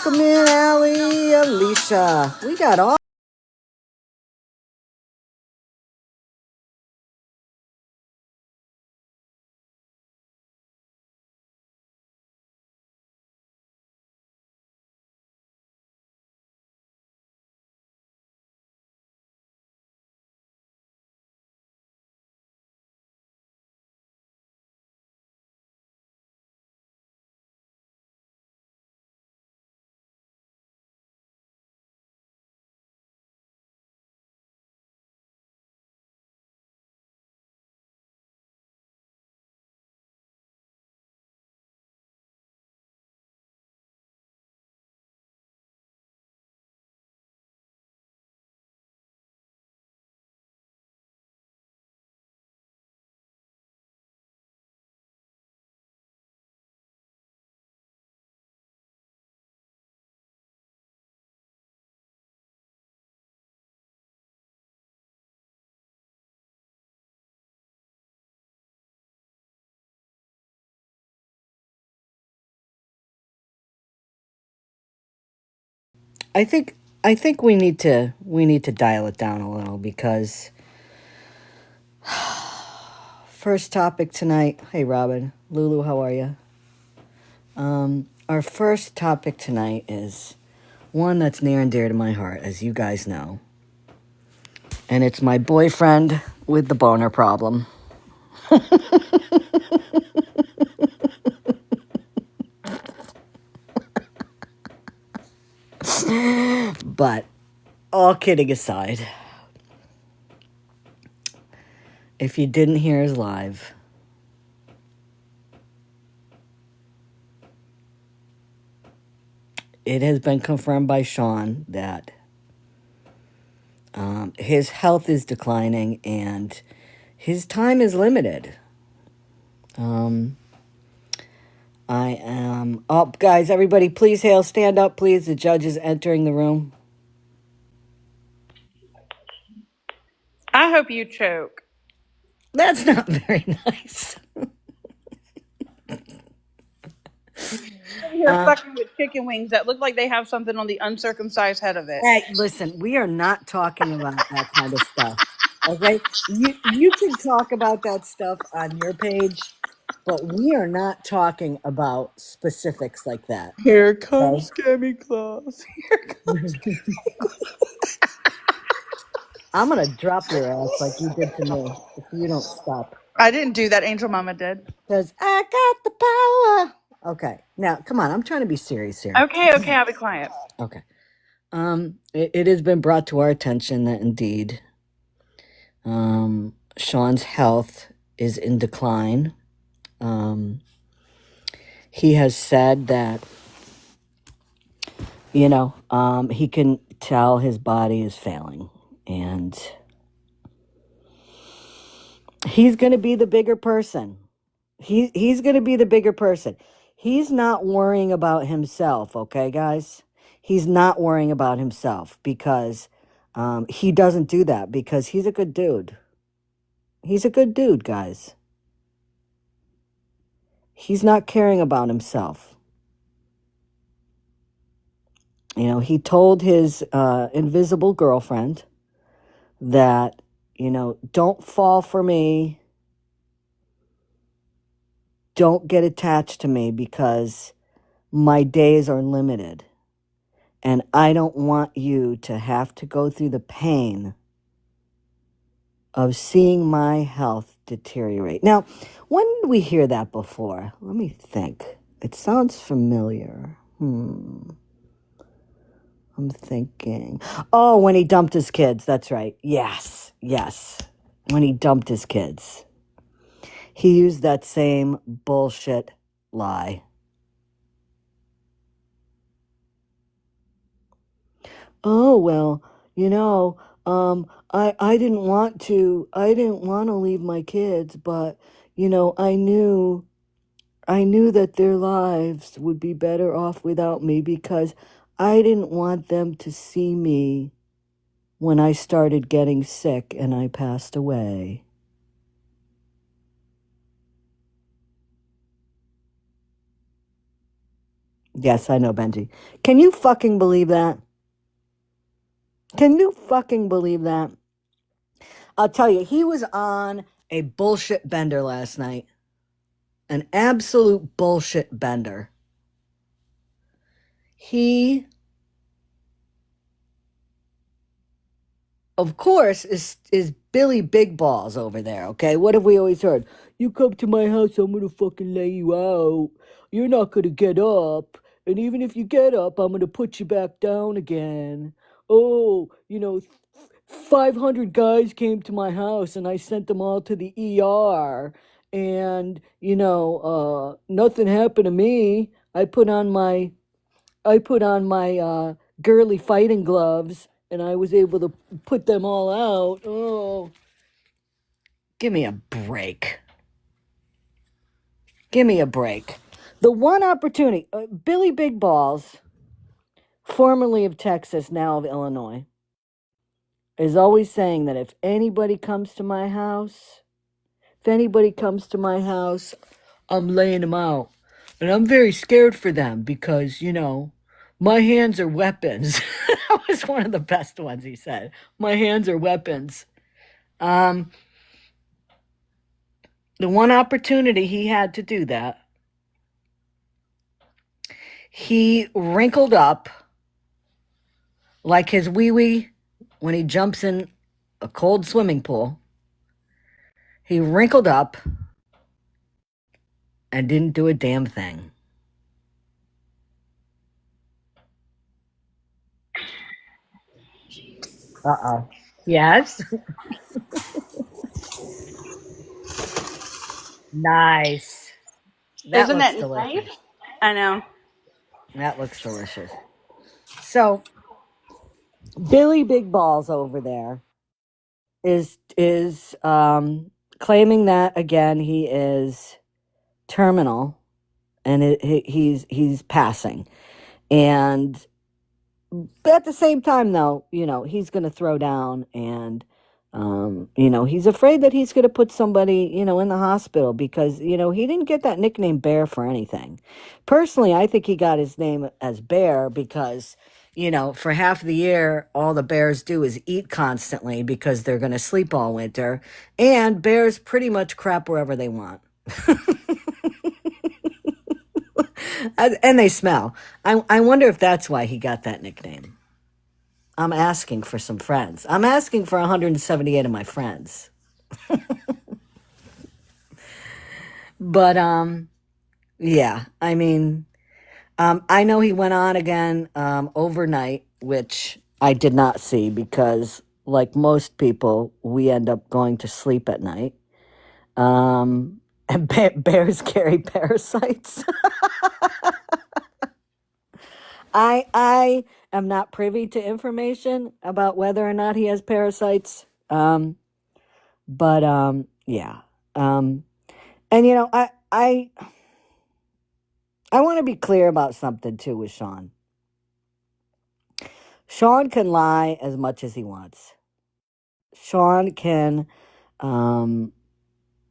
Welcome in, Allie, Alicia. We got all. I think I think we need to dial it down a little because first topic tonight. Hey, Robin, Lulu, how are you? Our first topic tonight is one that's near and dear to my heart, as you guys know, and it's my boyfriend with the boner problem. But all kidding aside, if you didn't hear his live, it has been confirmed by Sean that his health is declining and his time is limited. I am up, guys. Everybody, please hail, stand up, please. The judge is entering the room. I hope you choke. That's not very nice. You're fucking with chicken wings that look like they have something on the uncircumcised head of it. Hey, listen, we are not talking about that kind of stuff. Okay? You can talk about that stuff on your page, but we are not talking about specifics like that. Here Okay? comes Scammyclaus. I'm gonna drop your ass like you did to me if you don't stop. I didn't do that. Angel Mama did. Because I got the power. Okay, now come on. I'm trying to be serious here. Okay, I'll be quiet. Okay. It has been brought to our attention that indeed, Sean's health is in decline. He has said that, he can tell his body is failing, and he's going to be the bigger person. He's going to be the bigger person. He's not worrying about himself, okay, guys? He's not worrying about himself because he doesn't do that because he's a good dude. He's a good dude, guys. He's not caring about himself. He told his invisible girlfriend that, don't fall for me. Don't get attached to me because my days are limited. And I don't want you to have to go through the pain of seeing my health deteriorate. Now, when did we hear that before? Let me think. It sounds familiar. I'm thinking. Oh, when he dumped his kids. That's right. Yes. When he dumped his kids. He used that same bullshit lie. Oh, well, I didn't want to leave my kids, but I knew that their lives would be better off without me because I didn't want them to see me when I started getting sick and I passed away. Yes, I know, Benji. Can you fucking believe that? Can you fucking believe that? I'll tell you, he was on a bullshit bender last night. An absolute bullshit bender. He, of course, is Billy Big Balls over there, okay? What have we always heard? You come to my house, I'm gonna fucking lay you out. You're not gonna get up. And even if you get up, I'm gonna put you back down again. Oh, 500 guys came to my house and I sent them all to the ER. And, nothing happened to me. I put on my girly fighting gloves and I was able to put them all out. Oh, give me a break. Give me a break. The one opportunity, Billy Big Balls, formerly of Texas, now of Illinois, is always saying that if anybody comes to my house, I'm laying them out. And I'm very scared for them because, my hands are weapons. That was one of the best ones he said. My hands are weapons. Um, the one opportunity he had to do that, he wrinkled up like his wee wee when he jumps in a cold swimming pool. He wrinkled up and didn't do a damn thing. Uh-oh. Yes. Nice. That Isn't looks that nice? delicious. I know. That looks delicious. So Billy Big Balls over there is claiming that again he is terminal and he's passing. And but at the same time, though, he's going to throw down and, he's afraid that he's going to put somebody, in the hospital because, he didn't get that nickname Bear for anything. Personally, I think he got his name as Bear because, for half the year, all the bears do is eat constantly because they're going to sleep all winter. And bears pretty much crap wherever they want. And they smell. I wonder if that's why he got that nickname. I'm asking for some friends. I'm asking for 178 of my friends. But yeah, I mean, I know he went on again overnight, which I did not see because, like most people, we end up going to sleep at night. And bears carry parasites. I am not privy to information about whether or not he has parasites. But yeah. And I want to be clear about something too with Sean. Sean can lie as much as he wants. Sean can, um,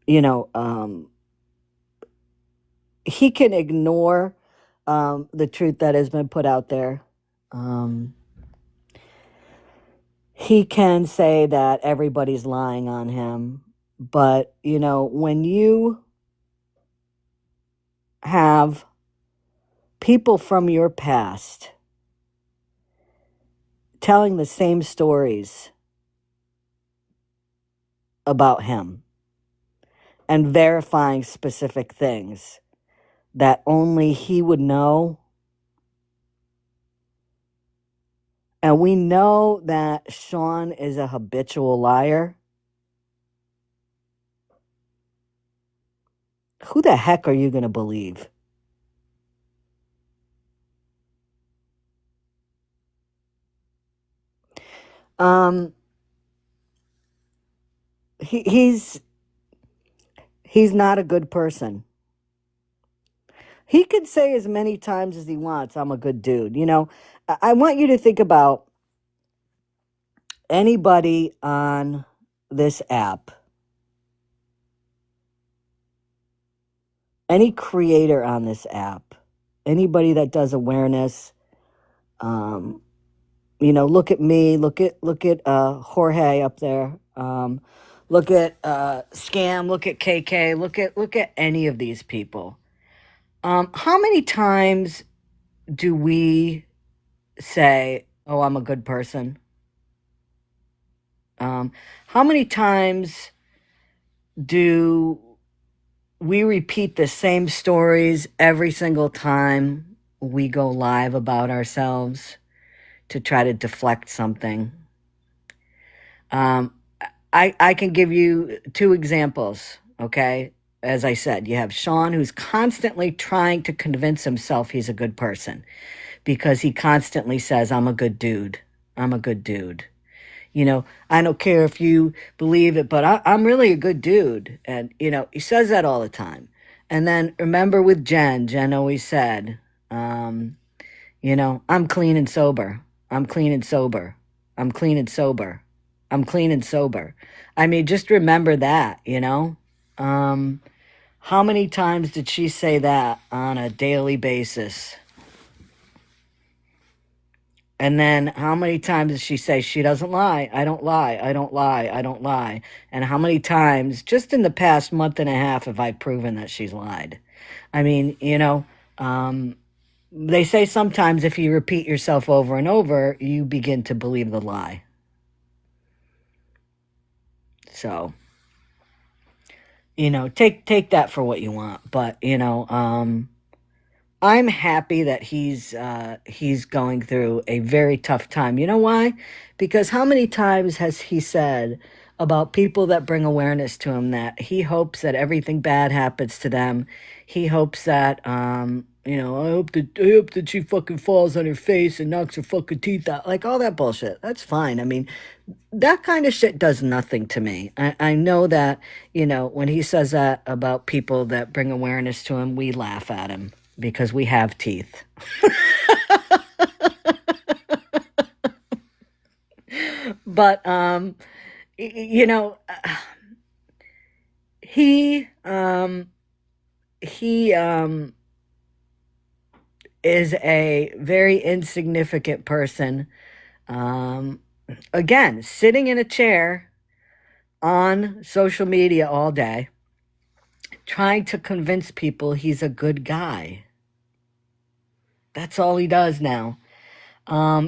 you know, um, he can ignore the truth that has been put out there. Um, he can say that everybody's lying on him. But, when you have people from your past telling the same stories about him and verifying specific things that only he would know. And we know that Sean is a habitual liar. Who the heck are you going to believe? Um, he's not a good person. He could say as many times as he wants, I'm a good dude. I want you to think about anybody on this app, any creator on this app. anybody that does awareness, look at me, look at Jorge up there, look at Scam, look at KK, look at any of these people. How many times do we say, "Oh, I'm a good person"? How many times do we repeat the same stories every single time we go live about ourselves to try to deflect something? I can give you two examples, okay? As I said, you have Sean, who's constantly trying to convince himself he's a good person because he constantly says, "I'm a good dude. I'm a good dude." I don't care if you believe it, but I'm really a good dude. And, he says that all the time. And then remember with Jen always said, I'm clean and sober. I'm clean and sober. I'm clean and sober. I'm clean and sober. I mean, just remember that. How many times did she say that on a daily basis? And then how many times does she say, "She doesn't lie. I don't lie. I don't lie. I don't lie." And how many times, just in the past month and a half, have I proven that she's lied? I mean, they say sometimes if you repeat yourself over and over, you begin to believe the lie. So, take that for what you want. But, I'm happy that he's going through a very tough time. You know why? Because how many times has he said about people that bring awareness to him that he hopes that everything bad happens to them? He hopes that I hope that she fucking falls on her face and knocks her fucking teeth out. Like all that bullshit. That's fine. I mean, that kind of shit does nothing to me. I know that, when he says that about people that bring awareness to him, we laugh at him because we have teeth. But, he, he, is a very insignificant person. Again, sitting in a chair on social media all day, trying to convince people he's a good guy. That's all he does now.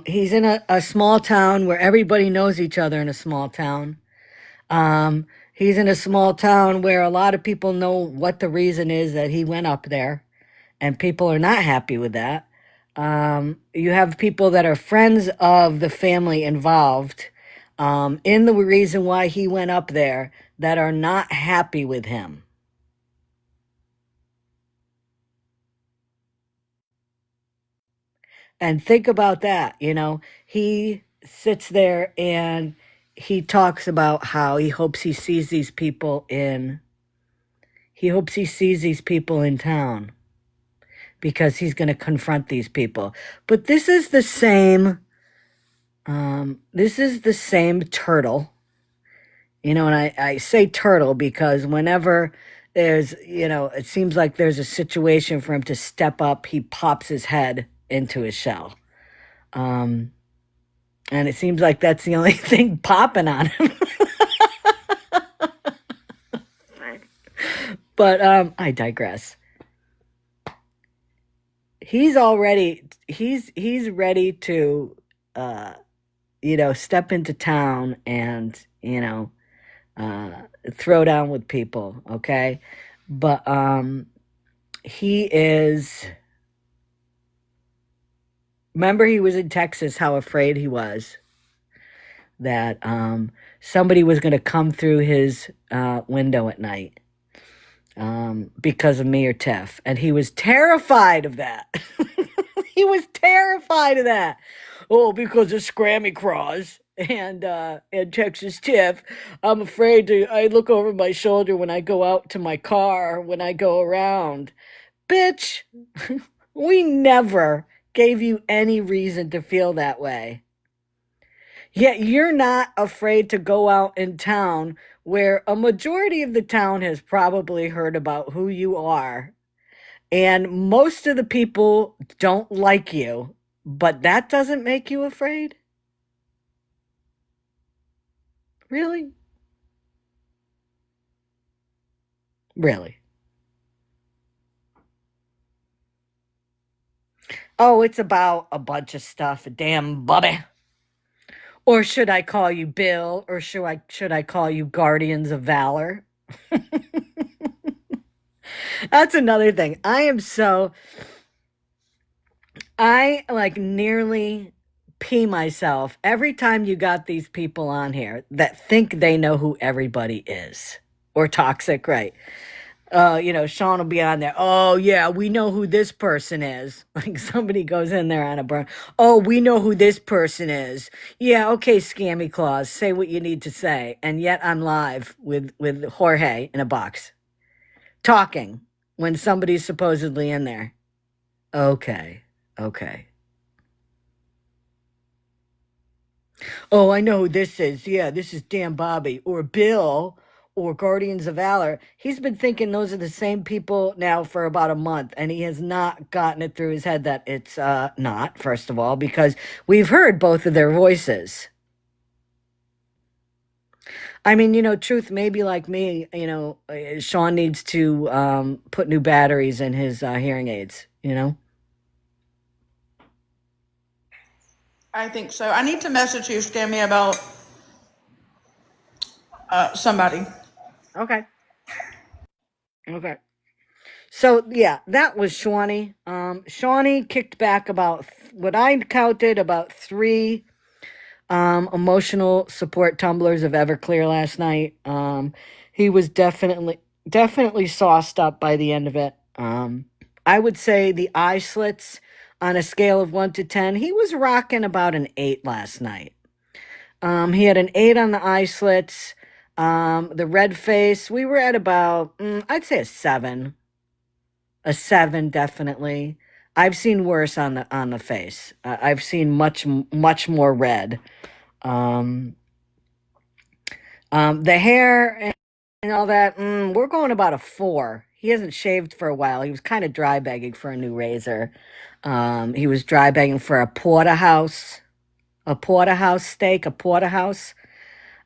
He's in a small town where everybody knows each other in a small town. He's in a small town where a lot of people know what the reason is that he went up there, and people are not happy with that. You have people that are friends of the family involved in the reason why he went up there that are not happy with him. And think about that, he sits there and he talks about how he hopes he sees these people in town because he's going to confront these people. But this is the same turtle, and I say turtle because whenever there's, it seems like there's a situation for him to step up, he pops his head into his shell. And it seems like that's the only thing popping on him. But I digress. He's ready to step into town and throw down with people, okay? But he is, remember he was in Texas, how afraid he was that somebody was going to come through his window at night because of me or Tiff. And he was terrified of that. He was terrified of that. Oh, because of Scammyclaus and Texas Tiff, I'm afraid I look over my shoulder when I go out to my car, when I go around. Bitch, we never gave you any reason to feel that way. Yet you're not afraid to go out in town where a majority of the town has probably heard about who you are And most of the people don't like you, but that doesn't make you afraid? Really? Really? Oh, it's about a bunch of stuff, damn Bobby. Or should I call you Bill? Or should I call you Guardians of Valor? That's another thing. I like nearly pee myself every time you got these people on here that think they know who everybody is. Or toxic, right? Sean will be on there. Oh, yeah, we know who this person is. Like somebody goes in there on a burn. Oh, we know who this person is. Yeah, okay, Scammyclaus, say what you need to say. And yet I'm live with Jorge in a box talking when somebody's supposedly in there. Okay, okay. Oh, I know who this is. Yeah, this is Dan Bobby or Bill or Guardians of Valor. He's been thinking those are the same people now for about a month, and he has not gotten it through his head that it's not, first of all, because we've heard both of their voices. I mean, truth may be like me, Sean needs to put new batteries in his hearing aids. I think so. I need to message you, Scammy, about somebody. Okay. Okay. So yeah, that was Shawnee. Shawnee kicked back about what I counted about three emotional support tumblers of Everclear last night. He was definitely sauced up by the end of it. I would say the eye slits on a scale of 1 to 10, he was rocking about an 8 last night. He had an 8 on the eye slits. The red face, we were at about, I'd say a 7 definitely. I've seen worse on the face. I've seen much more red. Um, the hair and all that. We're going about a 4. He hasn't shaved for a while. He was kind of dry begging for a new razor. He was dry begging for a porterhouse steak, a porterhouse.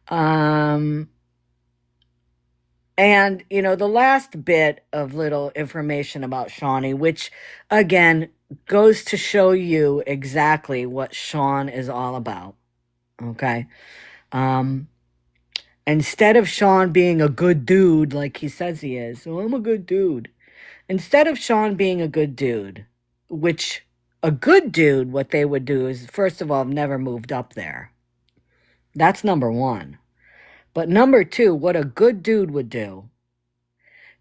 Um, And, the last bit of little information about Shawnee, which again goes to show you exactly what Sean is all about. Okay. Um, Instead of Sean being a good dude like he says he is, so I'm a good dude. Instead of Sean being a good dude, which a good dude, what they would do is, first of all, never moved up there. That's number one. But number two, what a good dude would do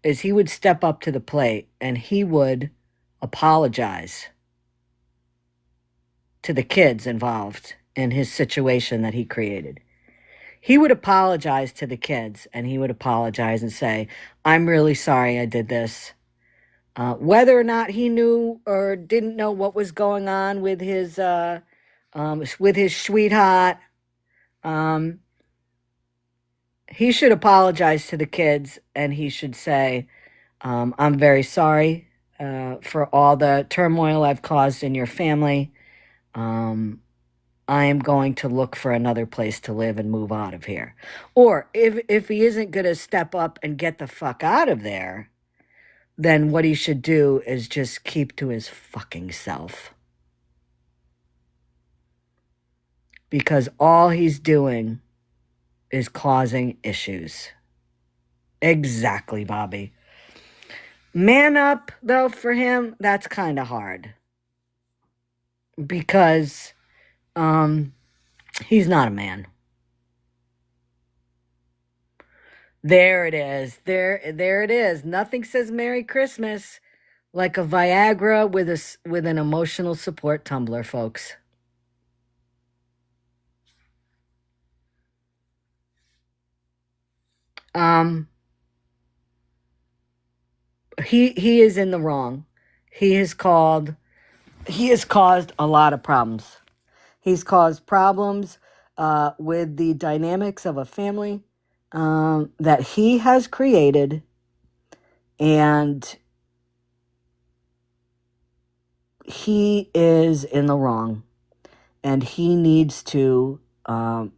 is he would step up to the plate and he would apologize to the kids involved in his situation that he created. He would apologize to the kids and he would apologize and say, I'm really sorry I did this. Whether or not he knew or didn't know what was going on with his sweetheart, um, he should apologize to the kids and he should say, I'm very sorry for all the turmoil I've caused in your family. I am going to look for another place to live and move out of here. Or if he isn't going to step up and get the fuck out of there, then what he should do is just keep to his fucking self. Because all he's doing is causing issues. Exactly, Bobby. Man up, though, for him, that's kind of hard. Because he's not a man. There it is. There it is. Nothing says Merry Christmas like a Viagra with an emotional support tumbler, folks. Um he is in the wrong. He has caused a lot of problems. He's caused problems with the dynamics of a family that he has created, and he is in the wrong, and he needs to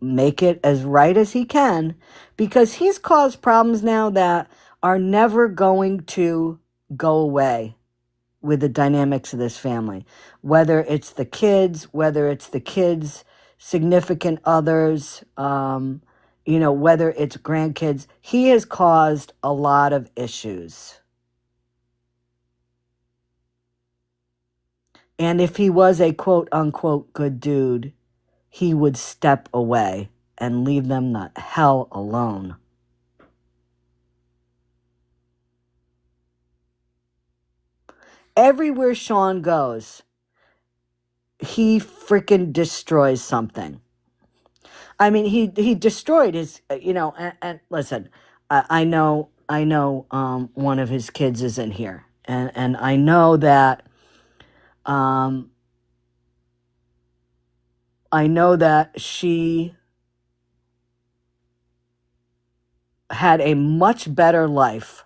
make it as right as he can, because he's caused problems now that are never going to go away with the dynamics of this family. Whether it's the kids, whether it's the kids' significant others, whether it's grandkids, he has caused a lot of issues. And if he was a quote unquote good dude, he would step away and leave them the hell alone. Everywhere Sean goes, he freaking destroys something. I mean, he destroyed his, and listen, I know, one of his kids is in here, and I know that, she had a much better life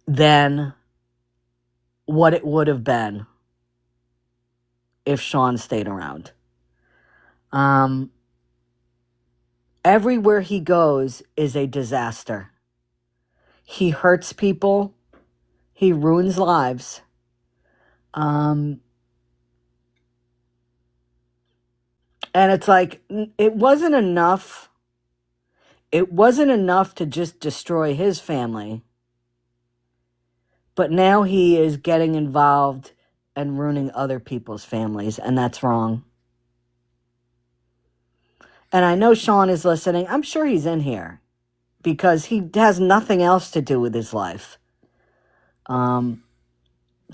than what it would have been if Sean stayed around. Everywhere he goes is a disaster. He hurts people. He ruins lives. And it's like, it wasn't enough. It wasn't enough to just destroy his family. But now he is getting involved and ruining other people's families, and that's wrong. And I know Sean is listening. I'm sure he's in here because he has nothing else to do with his life. Do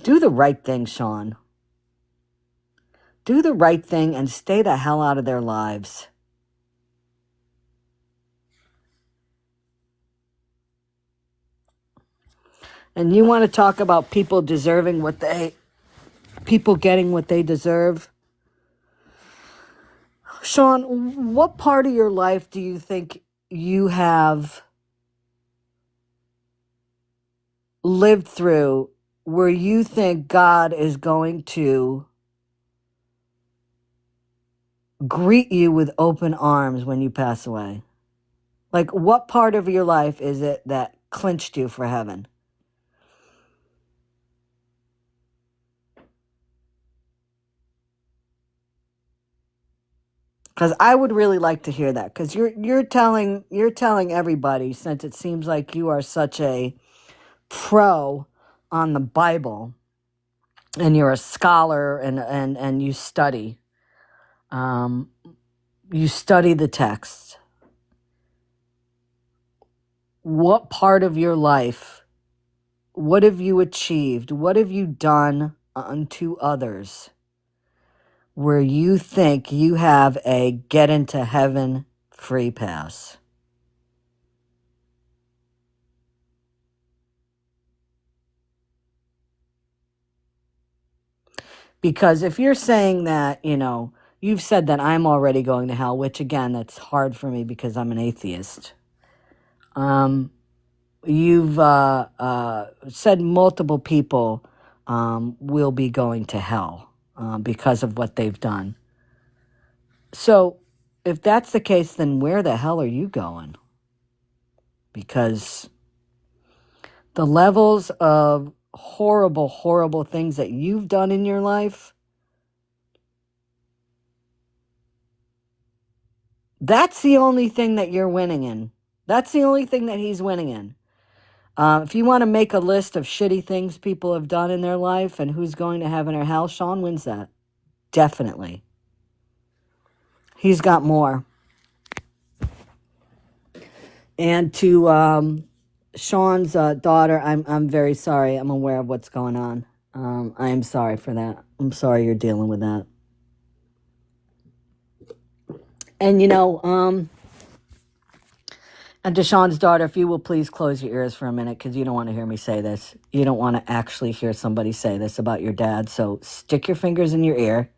the right thing, Sean. Do the right thing and stay the hell out of their lives. And you want to talk about people getting what they deserve? Sean, what part of your life do you think you have lived through where you think God is going to greet you with open arms when you pass away? Like, what part of your life is it that clinched you for heaven? Because I would really like to hear that. Because you're telling everybody, since it seems like you are such a pro on the Bible, and you're a scholar, and you study. You study the text. What part of your life, what have you achieved? What have you done unto others where you think you have a get into heaven free pass? Because if you're saying that, you've said that I'm already going to hell, which again, that's hard for me because I'm an atheist. You've said multiple people will be going to hell because of what they've done. So if that's the case, then where the hell are you going? Because the levels of horrible, horrible things that you've done in your life, that's the only thing that you're winning in. That's the only thing that he's winning in. If you want to make a list of shitty things people have done in their life and who's going to heaven or hell, Sean wins that. Definitely. He's got more. And to Sean's daughter, I'm very sorry. I'm aware of what's going on. I am sorry for that. I'm sorry you're dealing with that. And and to Sean's daughter, if you will please close your ears for a minute, because you don't want to hear me say this. You don't want to actually hear somebody say this about your dad. So stick your fingers in your ear.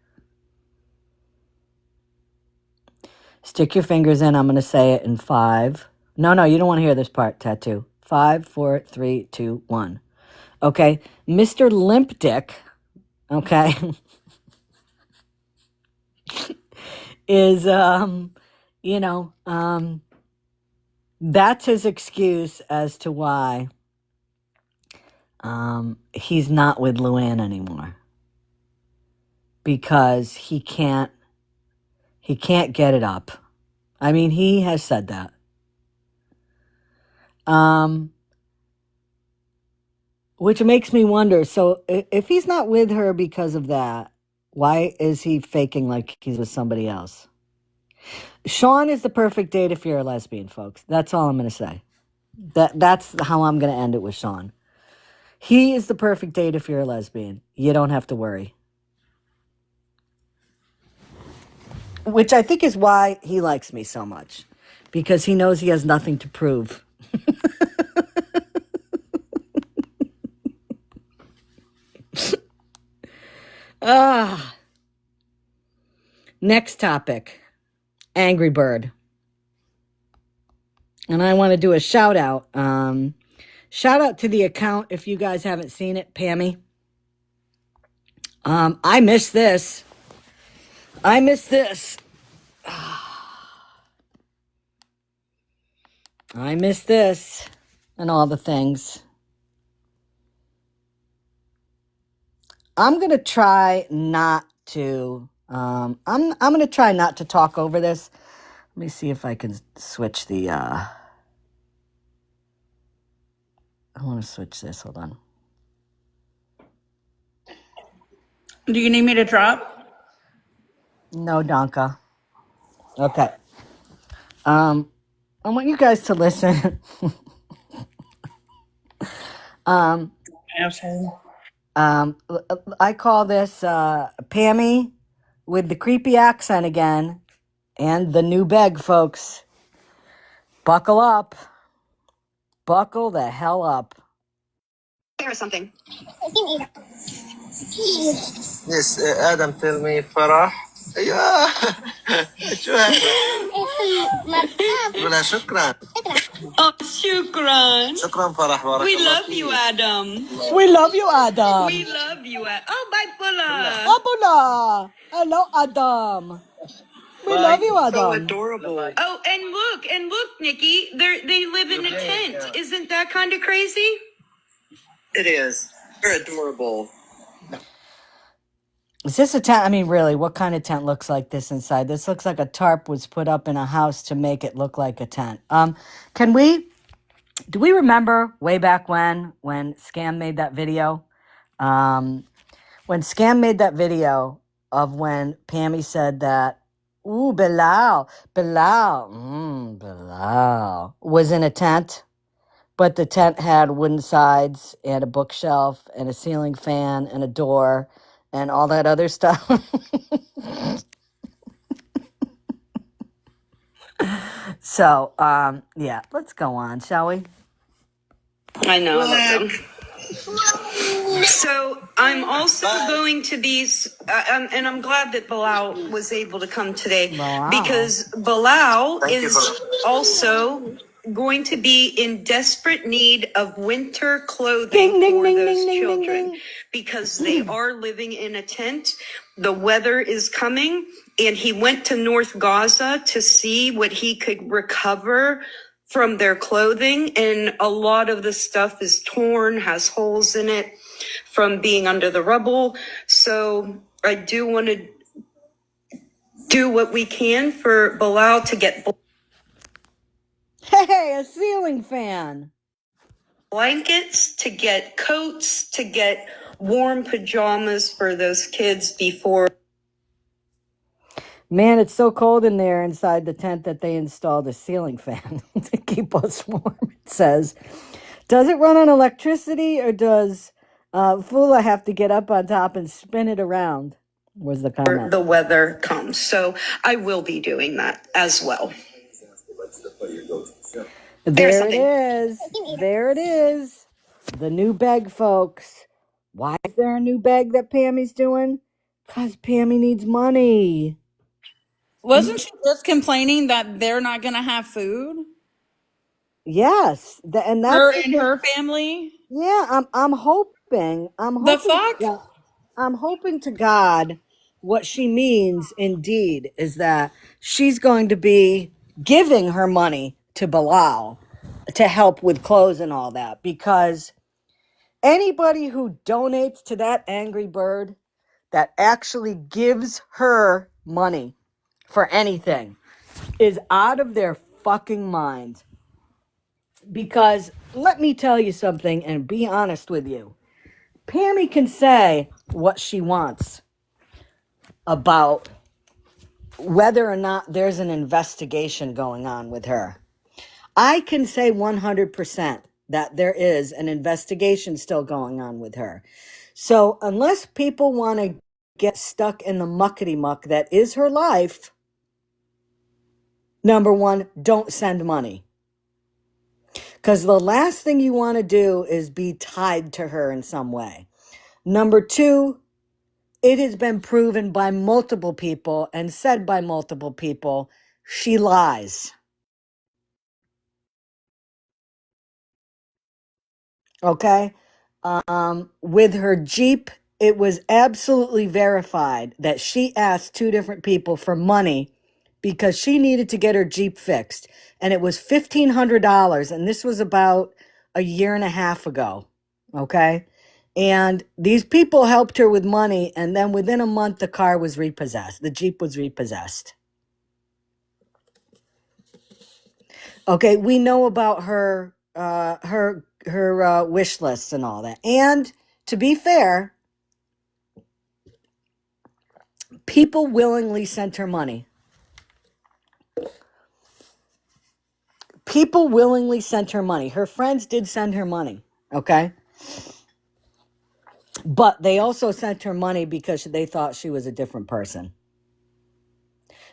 Stick your fingers in. I'm going to say it in 5. No, you don't want to hear this part, Tattoo. 5, 4, 3, 2, 1. Okay. Mr. Limp Dick, okay, is, that's his excuse as to why he's not with Luann anymore. Because he can't get it up. I mean, he has said that. Which makes me wonder, so if he's not with her because of that, why is he faking like he's with somebody else? Sean is the perfect date if you're a lesbian, folks. That's all I'm going to say. That's how I'm going to end it with Sean. He is the perfect date if you're a lesbian. You don't have to worry. Which I think is why he likes me so much. Because he knows he has nothing to prove. Next topic. Angry Bird. And I want to do a shout out. Shout out to the account if you guys haven't seen it, Pammy. I miss this. I miss this. I miss this and all the things. I'm gonna try not to. I'm gonna try not to talk over this. Let me see if I can switch the. I want to switch this. Hold on. Do you need me to drop? No, Donka. Okay. I want you guys to listen. Asshole. I call this Pammy with the creepy accent again and the new beg, folks. Buckle up. Buckle the hell up. There is something. Yes, Adam, tell me فرح. ايوه شو هذا؟ قولها شكرا. Oh, shukran. شكرا فرح بارك We الله love you, فيك. Adam. We love you, Adam. We love you, Adam. Oh, bye, Bula. Abula. Hello, Adam. We love you, So Adam. adorable. Oh, and look, Nikki. They live in a tent. Isn't that kind of crazy? It is. They're adorable. Is this a tent? I mean, really, what kind of tent looks like this inside? This looks like a tarp was put up in a house to make it look like a tent. Do we remember way back when Scam made that video? When Scam made that video of when Pammy said that, ooh, Bilal was in a tent, but the tent had wooden sides and a bookshelf and a ceiling fan and a door and all that other stuff. So, yeah, let's go on, shall we? I know. I love them. So I'm also going to be, and I'm glad that Bilal was able to come today because Bilal is also going to be in desperate need of winter clothing for those children because they are living in a tent. The weather is coming, and he went to North Gaza to see what he could recover from their clothing, and a lot of the stuff is torn, has holes in it from being under the rubble. So I do want to do what we can for Bilal to get Hey, a ceiling fan. blankets, to get coats, to get warm pajamas for those kids before. Man, it's so cold in there inside the tent that they installed a ceiling fan to keep us warm, it says. Does it run on electricity or does Fula have to get up on top and spin it around? Was the comment. The weather comes. So I will be doing that as well. There it is. There it is. The new bag, folks. Why is there a new bag that Pammy's doing? Because Pammy needs money. Wasn't she just complaining that they're not going to have food? Yes. And that's Her and her family? Yeah, I'm hoping. The fuck? I'm hoping to God what she means indeed is that she's going to be giving her money to Bilal to help with clothes and all that, because anybody who donates to that angry bird, that actually gives her money for anything, is out of their fucking mind. Because let me tell you something and be honest with you. Pammy can say what she wants about whether or not there's an investigation going on with her. I can say 100% that there is an investigation still going on with her. So unless people want to get stuck in the muckety muck that is her life, number one, don't send money. Because the last thing you want to do is be tied to her in some way. Number two, it has been proven by multiple people and said by multiple people, she lies. Okay? With her Jeep, it was absolutely verified that she asked two different people for money because she needed to get her Jeep fixed. And it was $1,500. And this was about a year and a half ago. Okay? And these people helped her with money. And then within a month, the car was repossessed. The Jeep was repossessed. Okay, we know about her wish lists and all that. And to be fair, people willingly sent her money. People willingly sent her money. Her friends did send her money, okay? But they also sent her money because they thought she was a different person.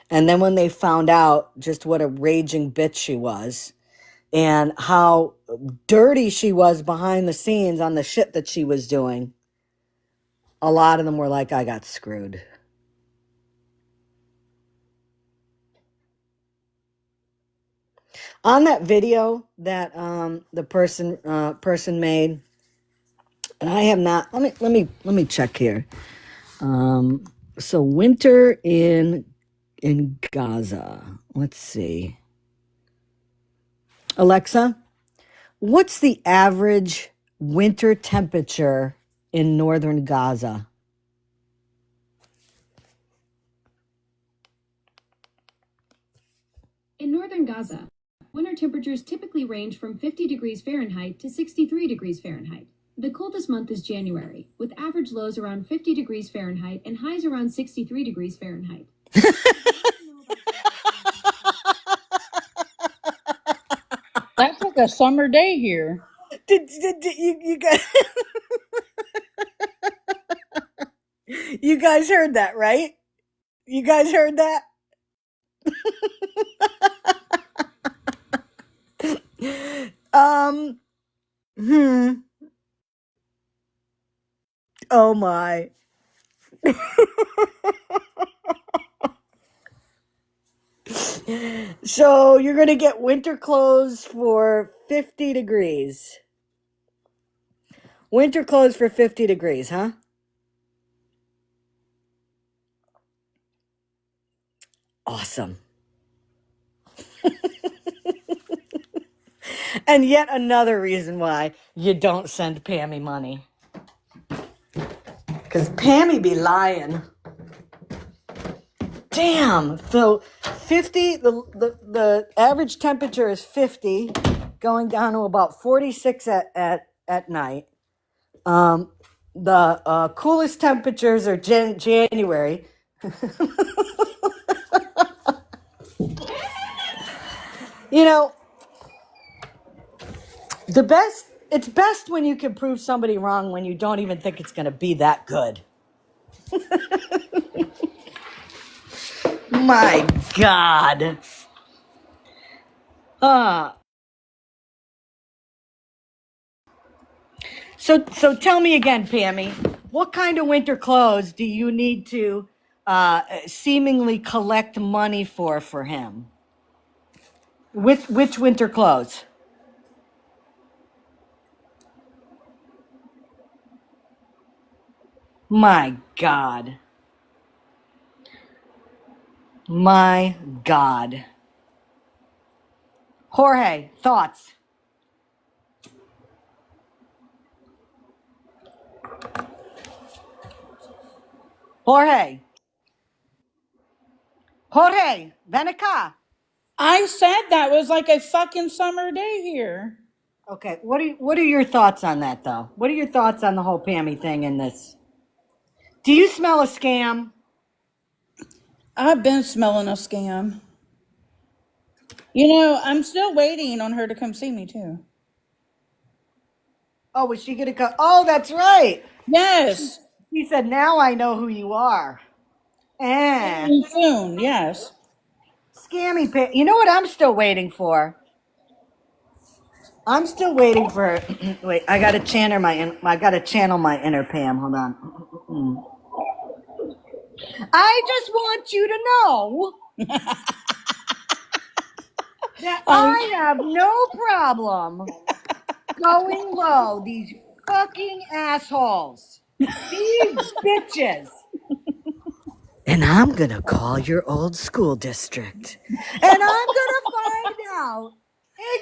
And then when they found out just what a raging bitch she was and how dirty she was behind the scenes on the shit that she was doing, a lot of them were like, I got screwed. On that video that the person made, and I have not. Let me check here. So winter in Gaza. Let's see. Alexa, what's the average winter temperature in northern Gaza? In northern Gaza, winter temperatures typically range from 50 degrees Fahrenheit to 63 degrees Fahrenheit. The coldest month is January, with average lows around 50 degrees Fahrenheit and highs around 63 degrees Fahrenheit. That's like a summer day here. Did you guys you guys heard that, right? You guys heard that? um Oh my. So you're going to get winter clothes for 50 degrees. Winter clothes for 50 degrees, huh? Awesome. And yet another reason why you don't send Pammy money. Because Pammy be lying. Damn. So 50, the average temperature is 50, going down to about 46 at night. The coolest temperatures are January. You know, it's best when you can prove somebody wrong when you don't even think it's going to be that good. My God. So tell me again, Pammy, what kind of winter clothes do you need to seemingly collect money for him? Which winter clothes? My God. My God. Jorge, thoughts? Jorge. Jorge, ven acá. I said that was like a fucking summer day here. Okay, what are your thoughts on that though? What are your thoughts on the whole Pammy thing in this? Do you smell a scam? I've been smelling a scam. You know, I'm still waiting on her to come see me too. Oh, was she gonna go? Oh, that's right. Yes. He said, "Now I know who you are." Eh, Soon, yes. scammy. You know what I'm still waiting for? I'm still waiting for. Wait, I gotta channel I gotta channel my inner Pam. Hold on. I just want you to know that Um, I have no problem going low. These fucking assholes. These bitches. And I'm gonna call your old school district. And I'm gonna find out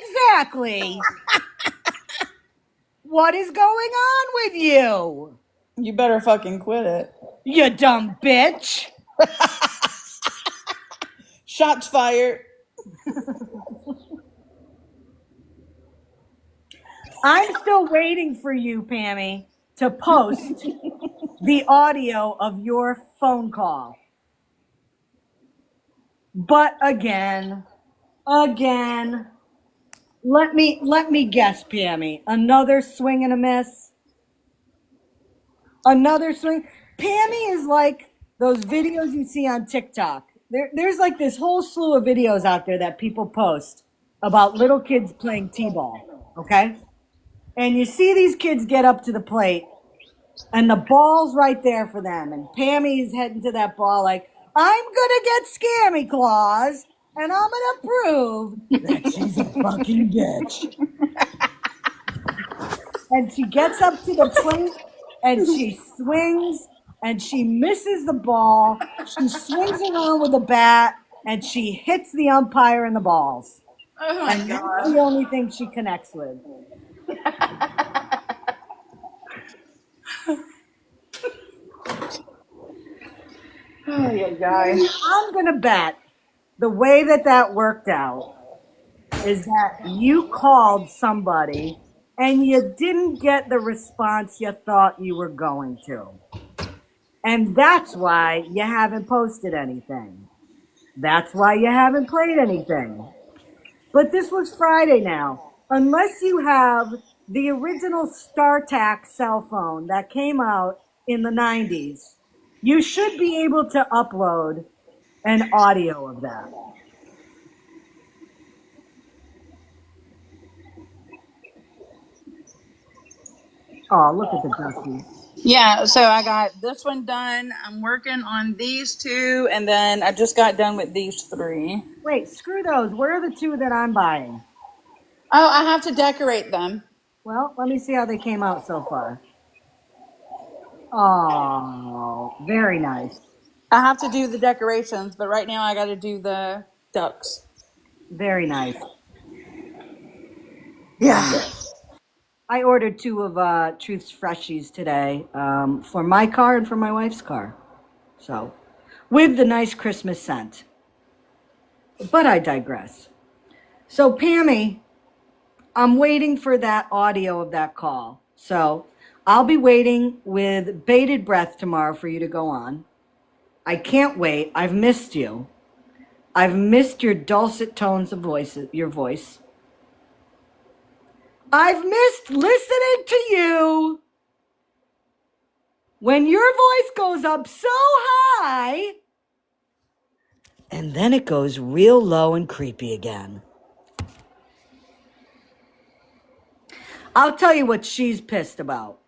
exactly what is going on with you. you better fucking quit it. You dumb bitch. Shots fired. I'm still waiting for you, Pammy, to post the audio of your phone call. But again, let me guess, Pammy. Another swing and a miss. Another swing. Pammy is like those videos you see on TikTok. There's like this whole slew of videos out there that people post about little kids playing t-ball. Okay, and you see these kids get up to the plate and the ball's right there for them. And Pammy's heading to that ball like, I'm going to get Scammyclaus and I'm going to prove that she's a fucking bitch. And she gets up to the plate and she swings and she misses the ball. She swings around with the bat and she hits the umpire in the balls. Oh my And that's god. the only thing she connects with. Oh yeah, guys. I'm going to bet the way that worked out is that you called somebody and you didn't get the response you thought you were going to. And that's why you haven't posted anything. That's why you haven't played anything. But this was Friday now. Unless you have the original StarTAC cell phone that came out in the 90s, you should be able to upload an audio of that. Oh, look at the ducky. Yeah, so I got this one done. I'm working on these two, and then I just got done with these three. Wait, screw those. Where are the two that I'm buying? Oh, I have to decorate them. Well, let me see how they came out so far. Oh, very nice. I have to do the decorations, but right now I got to do the ducks. Very nice. Very Yeah. nice. I ordered two of Truth's Freshies today for my car and for my wife's car. So, with the nice Christmas scent. But I digress. So, Pammy, I'm waiting for that audio of that call. So, I'll be waiting with bated breath tomorrow for you to go on. I can't wait. I've missed you. I've missed your dulcet tones of your voice. I've missed listening to you when your voice goes up so high and then it goes real low and creepy again. I'll tell you what she's pissed about.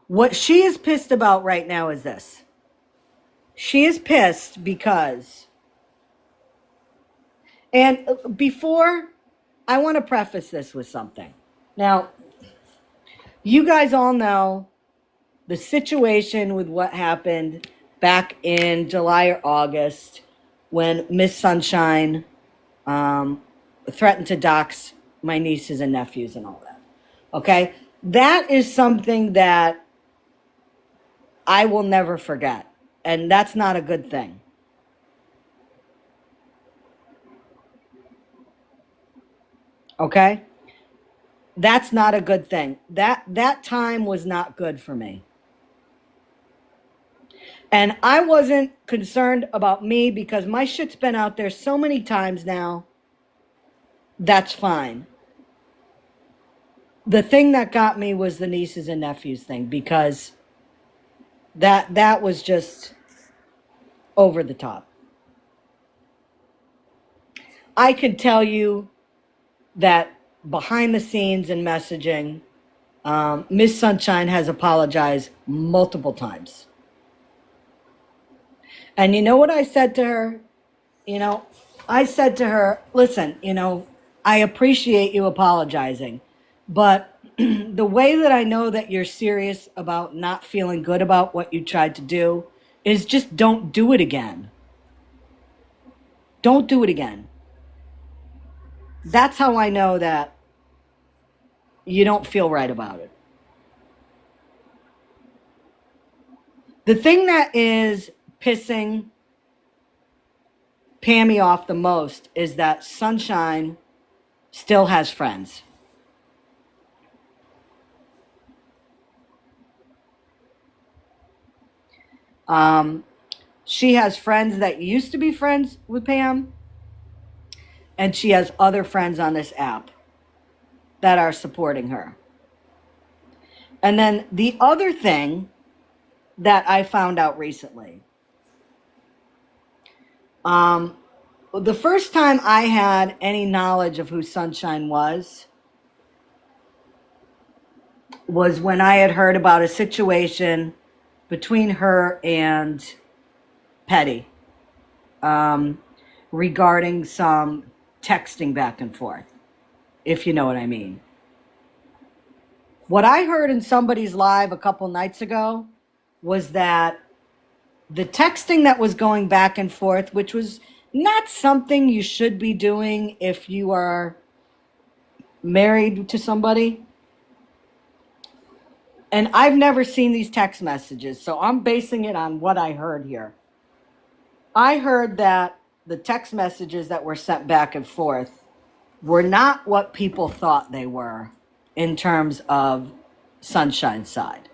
What she is pissed about right now is this. She is pissed because, and before, I want to preface this with something. Now, you guys all know the situation with what happened back in July or August when Miss Sunshine threatened to dox my nieces and nephews and all that. Okay? That is something that I will never forget. And that's not a good thing. Okay? That's not a good thing. That time was not good for me. And I wasn't concerned about me because my shit's been out there so many times now. That's fine. The thing that got me was the nieces and nephews thing, because that was just over the top. I can tell you that behind the scenes in messaging, Miss Sunshine has apologized multiple times. And you know what I said to her? I said to her, listen, I appreciate you apologizing, but the way that I know that you're serious about not feeling good about what you tried to do is just don't do it again. Don't do it again. That's how I know that you don't feel right about it. The thing that is pissing Pammy off the most is that Sunshine still has friends. She has friends that used to be friends with Pam, and she has other friends on this app that are supporting her. And then the other thing that I found out recently, the first time I had any knowledge of who Sunshine was when I had heard about a situation between her and Petty, regarding some texting back and forth, if you know what I mean. What I heard in somebody's live a couple nights ago was that the texting that was going back and forth, which was not something you should be doing if you are married to somebody. And I've never seen these text messages, so I'm basing it on what I heard here. I heard that the text messages that were sent back and forth were not what people thought they were in terms of Sunshine's side.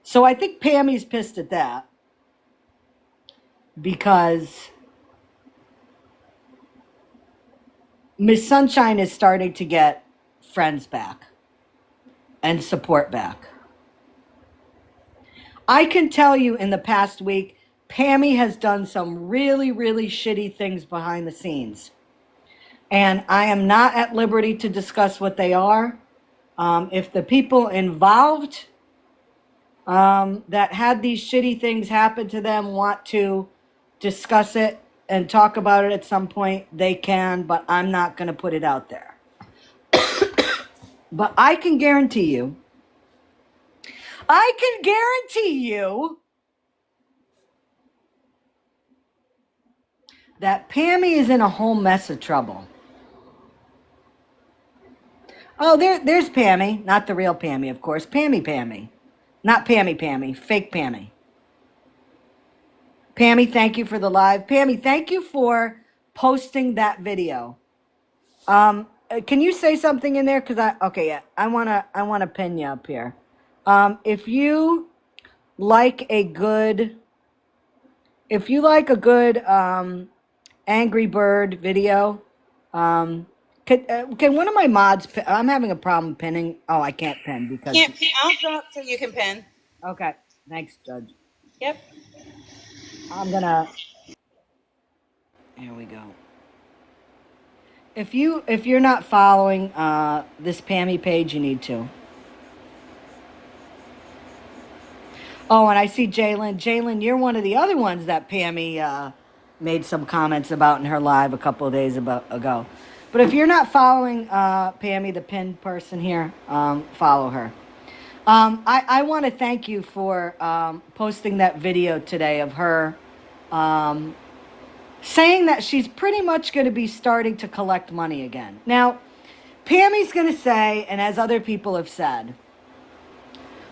So I think Pammy's pissed at that because Miss Sunshine is starting to get friends back and support back. I can tell you in the past week, Pammy has done some really, really shitty things behind the scenes. And I am not at liberty to discuss what they are. If the people involved that had these shitty things happen to them want to discuss it and talk about it at some point, they can, but I'm not going to put it out there. But I can guarantee you that Pammy is in a whole mess of trouble. Oh, there's Pammy. Not the real Pammy, of course. Pammy. Not Pammy. Fake Pammy. Pammy, thank you for the live. Pammy, thank you for posting that video. Can you say something in there? I wanna pin you up here. If you like a good Angry Bird video, can one of my mods? I'm having a problem pinning. Oh, I can't pin because Can't pin. I'll drop so you can pin. Okay, thanks, Judge. Yep. Here we go. If you're not following this Pammy page, you need to. Oh, and I see Jalen. Jalen, you're one of the other ones that Pammy made some comments about in her live a couple of days ago. But if you're not following Pammy, the pinned person here, follow her. I want to thank you for posting that video today of her saying that she's pretty much going to be starting to collect money again. Now, Pammy's going to say, and as other people have said,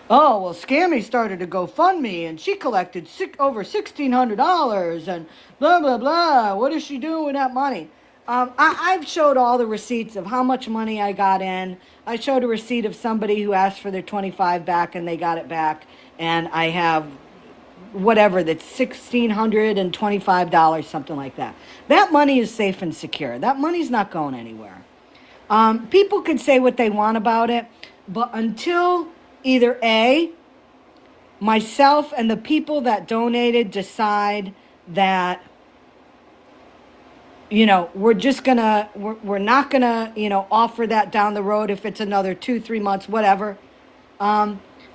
oh, well, Scammy started a GoFundMe and she collected over $1,600 and blah, blah, blah. What is she doing with that money? I've showed all the receipts of how much money I got in. I showed a receipt of somebody who asked for their $25 back and they got it back. And I have whatever, that's $1,625, something like that. That money is safe and secure. That money's not going anywhere. People can say what they want about it, but until either A, myself and the people that donated decide that, you know, we're not gonna, you know, offer that down the road if it's another 2-3 months, whatever.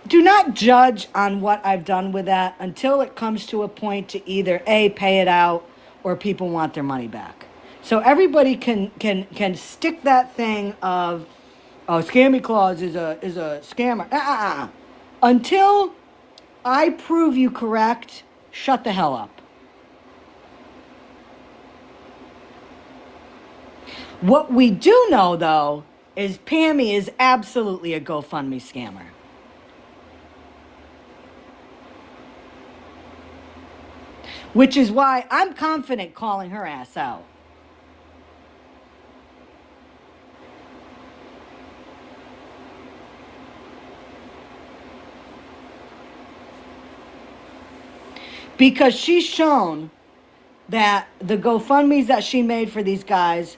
Do not judge on what I've done with that until it comes to a point to either A, pay it out, or people want their money back. So everybody can stick that thing of, oh, Scammyclaus is a scammer. Until I prove you correct, shut the hell up. What we do know, though, is Pammy is absolutely a GoFundMe scammer. Which is why I'm confident calling her ass out. Because she's shown that the GoFundMes that she made for these guys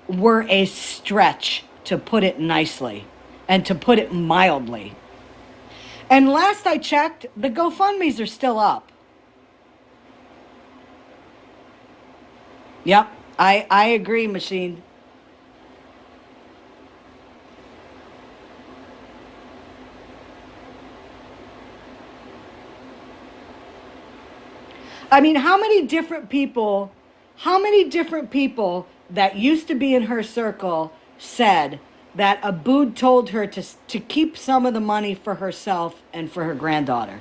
were a stretch, to put it nicely, and to put it mildly. And last I checked, the GoFundMes are still up. Yep, I agree, Machine. I mean, how many different people that used to be in her circle said that Abood told her to keep some of the money for herself and for her granddaughter?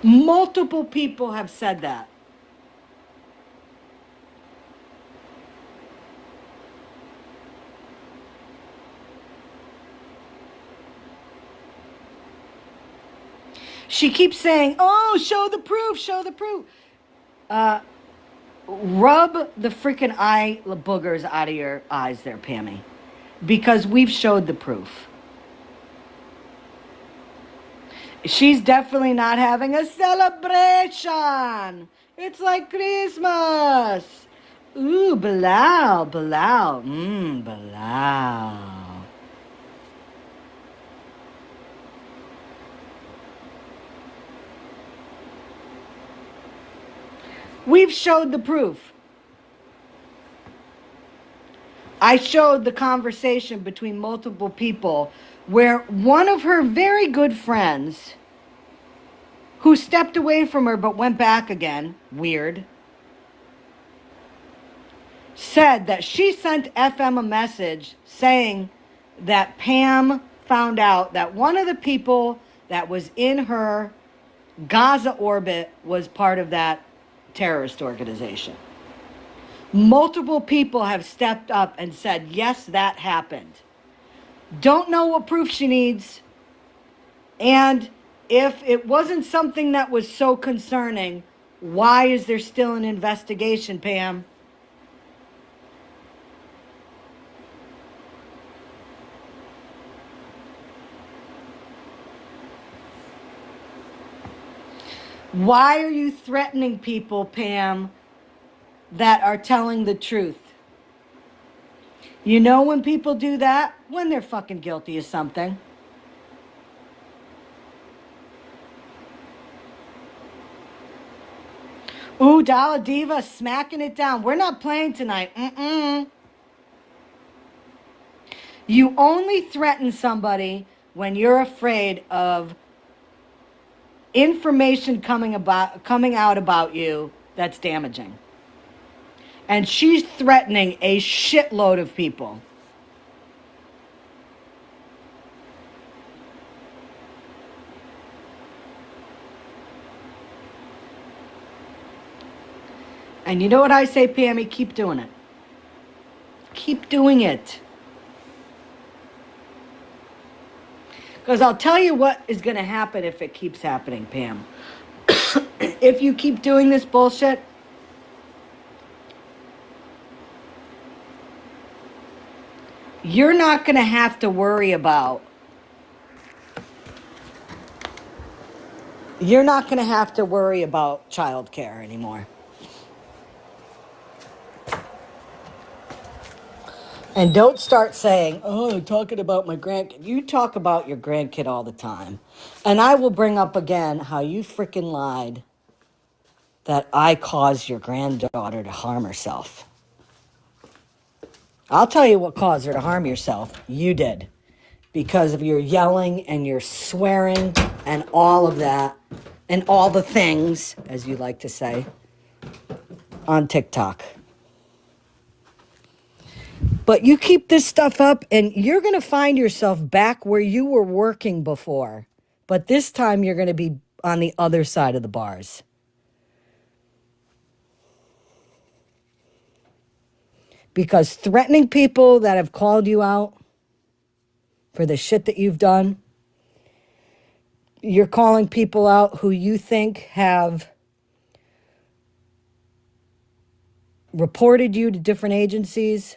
Multiple people have said that. She keeps saying, oh, show the proof, show the proof. Rub the freaking eye boogers out of your eyes there, Pammy. Because we've showed the proof. She's definitely not having a celebration. It's like Christmas. Ooh, Bilal, Bilal. Bilal. We've showed the proof. I showed the conversation between multiple people where one of her very good friends, who stepped away from her but went back again, weird, said that she sent FM a message saying that Pam found out that one of the people that was in her Gaza orbit was part of that terrorist organization. Multiple people have stepped up and said, yes, that happened. Don't know what proof she needs. And if it wasn't something that was so concerning, why is there still an investigation, Pam? Why are you threatening people, Pam, that are telling the truth? You know when people do that? When they're fucking guilty of something. Ooh, Dollar Diva smacking it down. We're not playing tonight. You only threaten somebody when you're afraid of information coming out about you that's damaging. And she's threatening a shitload of people. And you know what I say, Pammy? Keep doing it. Keep doing it. Because I'll tell you what is going to happen if it keeps happening, Pam. If you keep doing this bullshit, you're not going to have to worry about childcare anymore. And don't start saying, oh, I'm talking about my grandkid. You talk about your grandkid all the time. And I will bring up again how you freaking lied that I caused your granddaughter to harm herself. I'll tell you what caused her to harm herself. You did. Because of your yelling and your swearing and all of that and all the things, as you like to say, on TikTok. But you keep this stuff up and you're going to find yourself back where you were working before. But this time you're going to be on the other side of the bars. Because threatening people that have called you out for the shit that you've done, you're calling people out who you think have reported you to different agencies.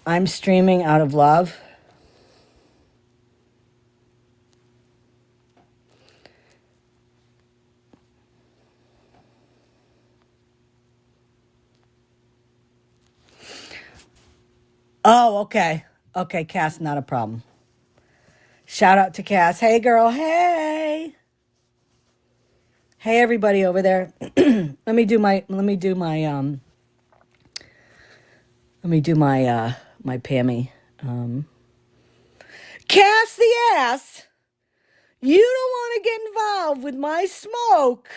I'm streaming out of love. Oh, okay. Okay, Cass, not a problem. Shout out to Cass. Hey, girl. Hey. Hey, everybody over there. Let me do my my Pammy. Cass the ass. You don't want to get involved with my smoke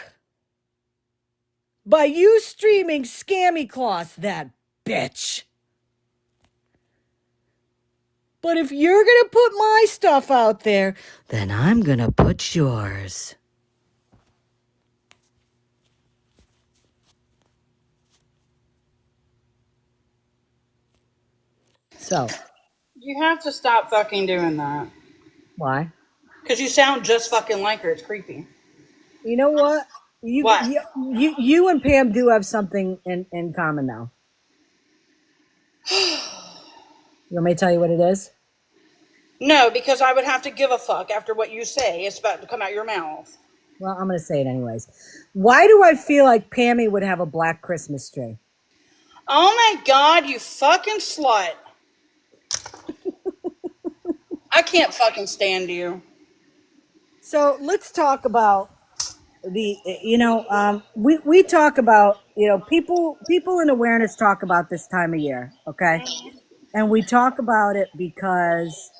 by you streaming Scammyclaus, that bitch. But if you're going to put my stuff out there, then I'm going to put yours. So, You have to stop fucking doing that. why? Because you sound just fucking like her. It's creepy. You know what? What? You and Pam do have something in common now. You want me to tell you what it is? No, because I would have to give a fuck after what you say. It's about to come out your mouth. Well, I'm going to say it anyways. Why do I feel like Pammy would have a black Christmas tree? Oh my God, you fucking slut. I can't fucking stand you. So let's talk about we talk about, people in awareness talk about this time of year, okay? And we talk about it because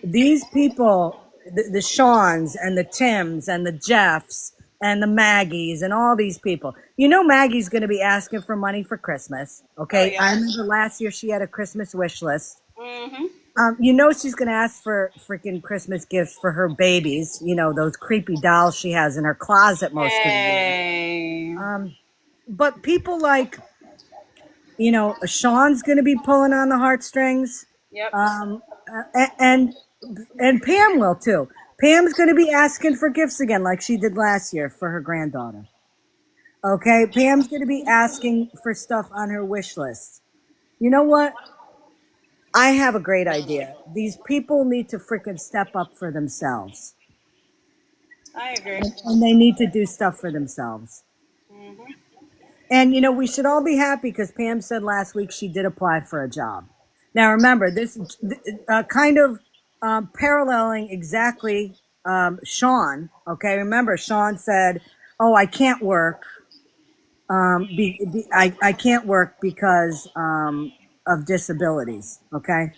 these people, the Seans and the Tims and the Jeffs and the Maggies and all these people, Maggie's going to be asking for money for Christmas, okay? Oh, yeah. I remember last year she had a Christmas wish list. Mm-hmm. She's going to ask for freaking Christmas gifts for her babies, those creepy dolls she has in her closet most of the year. But people like, Sean's going to be pulling on the heartstrings. Yep. And Pam will too. Pam's going to be asking for gifts again like she did last year for her granddaughter. Okay? Pam's going to be asking for stuff on her wish list. You know what? I have a great idea. These people need to freaking step up for themselves. I agree. And they need to do stuff for themselves. Mm-hmm. And, we should all be happy because Pam said last week she did apply for a job. Now, remember, this kind of paralleling exactly Sean. Okay, remember, Sean said, oh, I can't work. I can't work because of disabilities. Okay.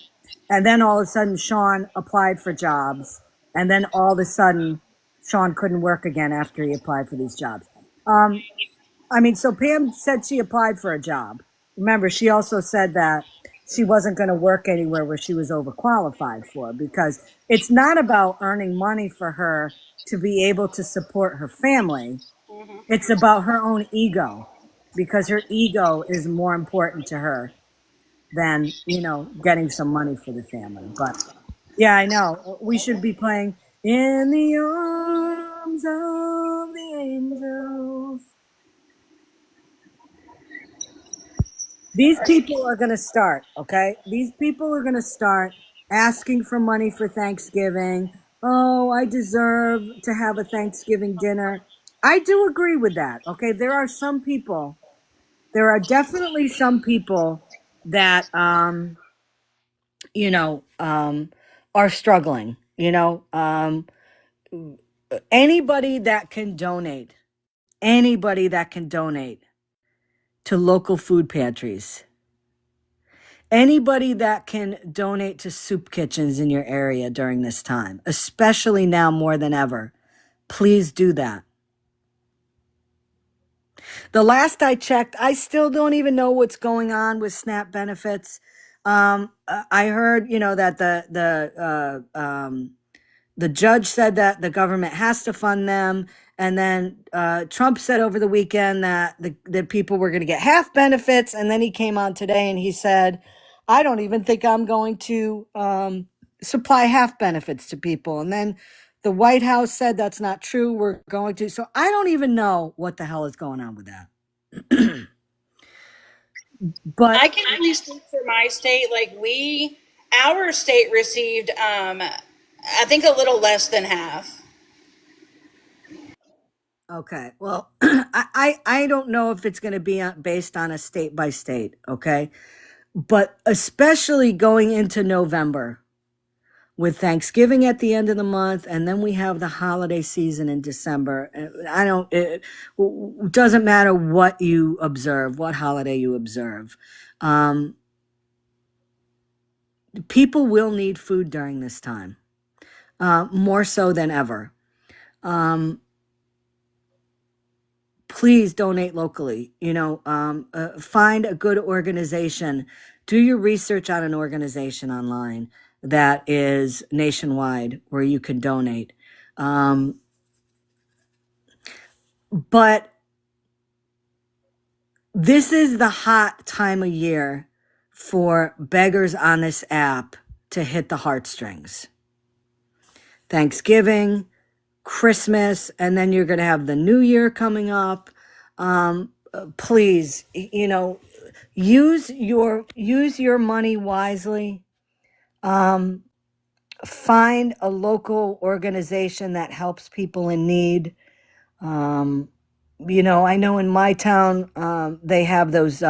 And then all of a sudden, Sean applied for jobs. And then all of a sudden, Sean couldn't work again after he applied for these jobs. So Pam said she applied for a job. Remember, she also said that she wasn't going to work anywhere where she was overqualified for, because it's not about earning money for her to be able to support her family. It's about her own ego, because her ego is more important to her than, getting some money for the family. But yeah, I know. We should be playing In the Arms of the Angels. These people are going to start, okay? These people are going to start asking for money for Thanksgiving. Oh, I deserve to have a Thanksgiving dinner. I do agree with that, okay? There are definitely some people that, are struggling, anybody that can donate, to local food pantries, anybody that can donate to soup kitchens in your area during this time, especially now more than ever, please do that. The last I checked, I still don't even know what's going on with SNAP benefits. I heard, that the judge said that the government has to fund them. And then Trump said over the weekend that the people were going to get half benefits. And then he came on today and he said, I don't even think I'm going to supply half benefits to people. And then the White House said that's not true. We're going to. So I don't even know what the hell is going on with that. But I can only speak for my state. Our state received, I think a little less than half. okay, well, I don't know if it's going to be based on a state by state. Okay. But especially going into November, with Thanksgiving at the end of the month, and then we have the holiday season in December. It doesn't matter what you observe, what holiday you observe. People will need food during this time, more so than ever. Please donate locally. Find a good organization. Do your research on an organization online that is nationwide where you can donate. But this is the hot time of year for beggars on this app to hit the heartstrings. Thanksgiving, Christmas, and then you're going to have the New Year coming up. Please, use your money wisely. Find a local organization that helps people in need. I know in my town, they have those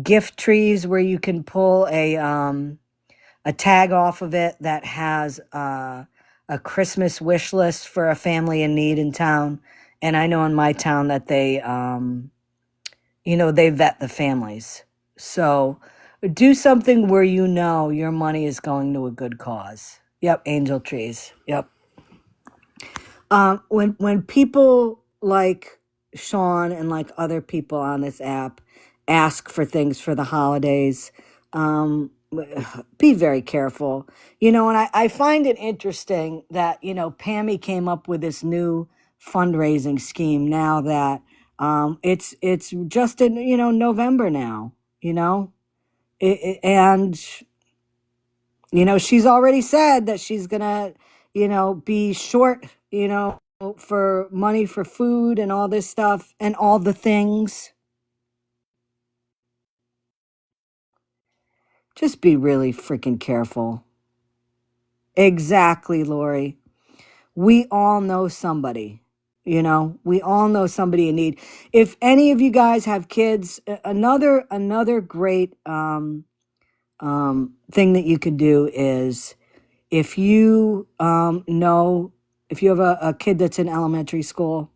gift trees where you can pull a tag off of it that has a Christmas wish list for a family in need in town. And I know in my town that they vet the families. So do something where your money is going to a good cause. Yep, angel trees. Yep. When people like Sean and like other people on this app ask for things for the holidays, be very careful. And I find it interesting that, Pammy came up with this new fundraising scheme now that it's just in, November now, and she's already said that she's gonna, be short, for money for food and all this stuff and all the things. Just be really freaking careful. Exactly, Lori. We all know somebody, we all know somebody in need. If any of you guys have kids, another great thing that you could do is, if you if you have a kid that's in elementary school,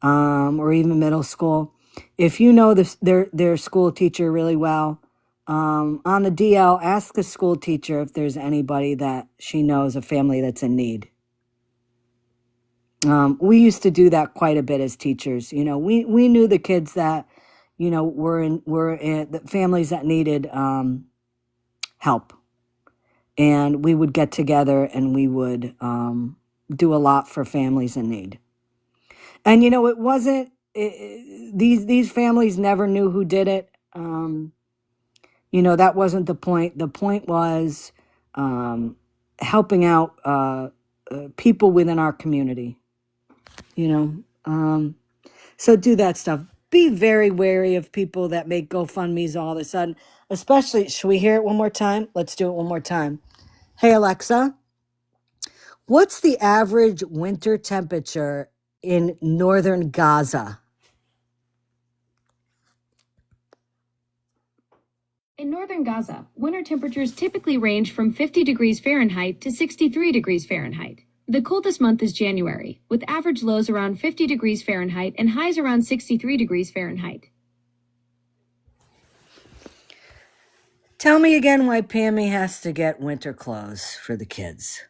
or even middle school, if you know their school teacher really well, on the DL, ask a school teacher if there's anybody that she knows, a family that's in need. We used to do that quite a bit as teachers. You know, we knew the kids that, you know, were in the families that needed help, and we would get together and we would do a lot for families in need. And you know, it wasn't these families never knew who did it. You know, that wasn't the point. The point was helping out people within our community. You know, so do that stuff. Be very wary of people that make GoFundMe's all of a sudden. Especially, should we hear it one more time? Let's do it one more time. Hey, Alexa, what's the average winter temperature in northern Gaza? In northern Gaza, winter temperatures typically range from 50 degrees Fahrenheit to 63 degrees Fahrenheit. The coldest month is January, with average lows around 50 degrees Fahrenheit and highs around 63 degrees Fahrenheit. Tell me again why Pammy has to get winter clothes for the kids.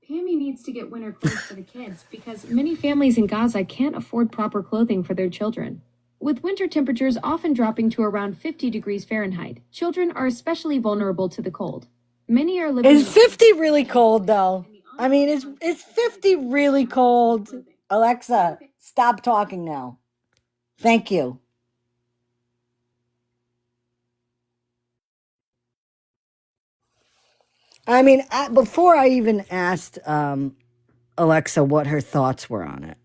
Pammy needs to get winter clothes for the kids because many families in Gaza can't afford proper clothing for their children. With winter temperatures often dropping to around 50 degrees Fahrenheit, children are especially vulnerable to the cold. Many are living. Is 50 really cold, though? I mean, is 50 really cold? Alexa, stop talking now. Thank you. I mean, before I even asked Alexa what her thoughts were on it,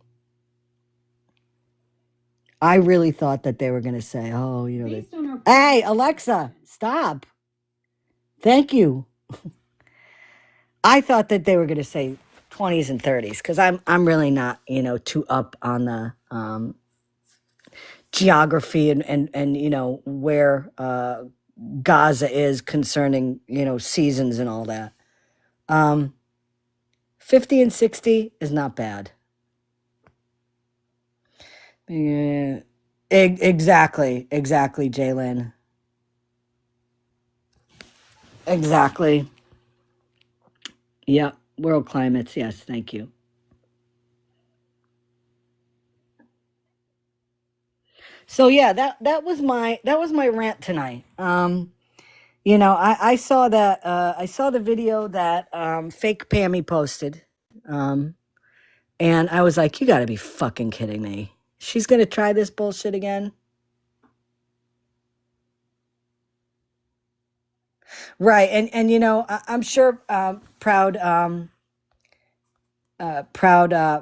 I really thought that they were going to say, oh, you know, hey, Alexa, stop. Thank you. I thought that they were going to say 20s and 30s because I'm really not, you know, too up on the geography and you know, where Gaza is concerning, you know, seasons and all that. 50 and 60 is not bad. Yeah, exactly, Jalen. Exactly. Yeah, world climates. Yes, thank you. So yeah, that was my rant tonight. You know, I saw that I saw the video that fake Pammy posted, and I was like, you got to be fucking kidding me. She's gonna try this bullshit again. Right, and you know, I'm sure proud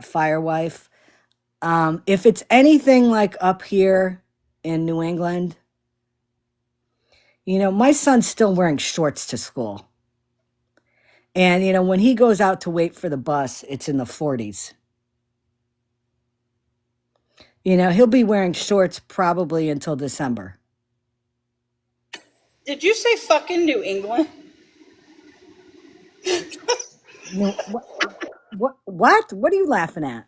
firewife. If it's anything like up here in New England, you know, my son's still wearing shorts to school, and you know, when he goes out to wait for the bus, it's in the 40s. You know, he'll be wearing shorts probably until December. Did you say fucking New England? No, what? What are you laughing at?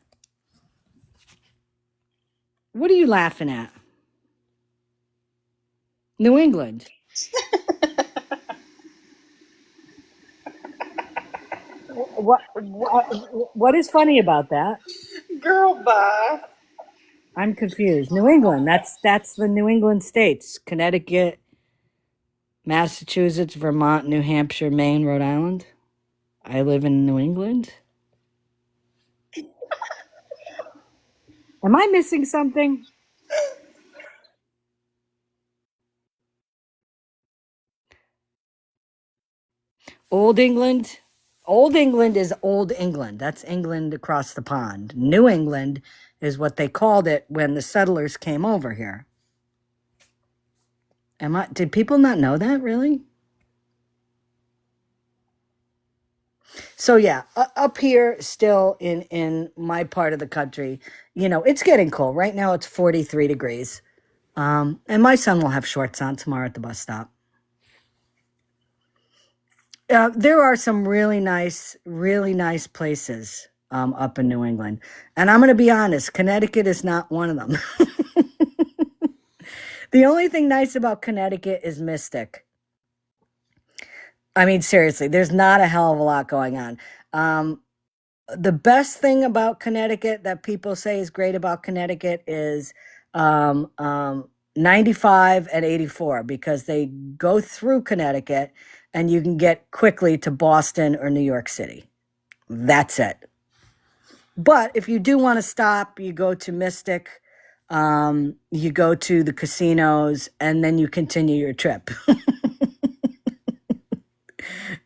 What are you laughing at? New England. What is funny about that? Girl, bye. I'm confused. New England. That's the New England states. Connecticut, Massachusetts, Vermont, New Hampshire, Maine, Rhode Island. I live in New England. Am I missing something? Old England? Old England is Old England. That's England across the pond. New England is what they called it when the settlers came over here. Did people not know that, really? So yeah, up here still in my part of the country, you know, it's getting cold. Right now it's 43 degrees. And my son will have shorts on tomorrow at the bus stop. There are some really nice places up in New England. And I'm going to be honest, Connecticut is not one of them. The only thing nice about Connecticut is Mystic. I mean, seriously, there's not a hell of a lot going on. The best thing about Connecticut that people say is great about Connecticut is 95 and 84, because they go through Connecticut and you can get quickly to Boston or New York City. That's it. But if you do want to stop, you go to Mystic, you go to the casinos, and then you continue your trip.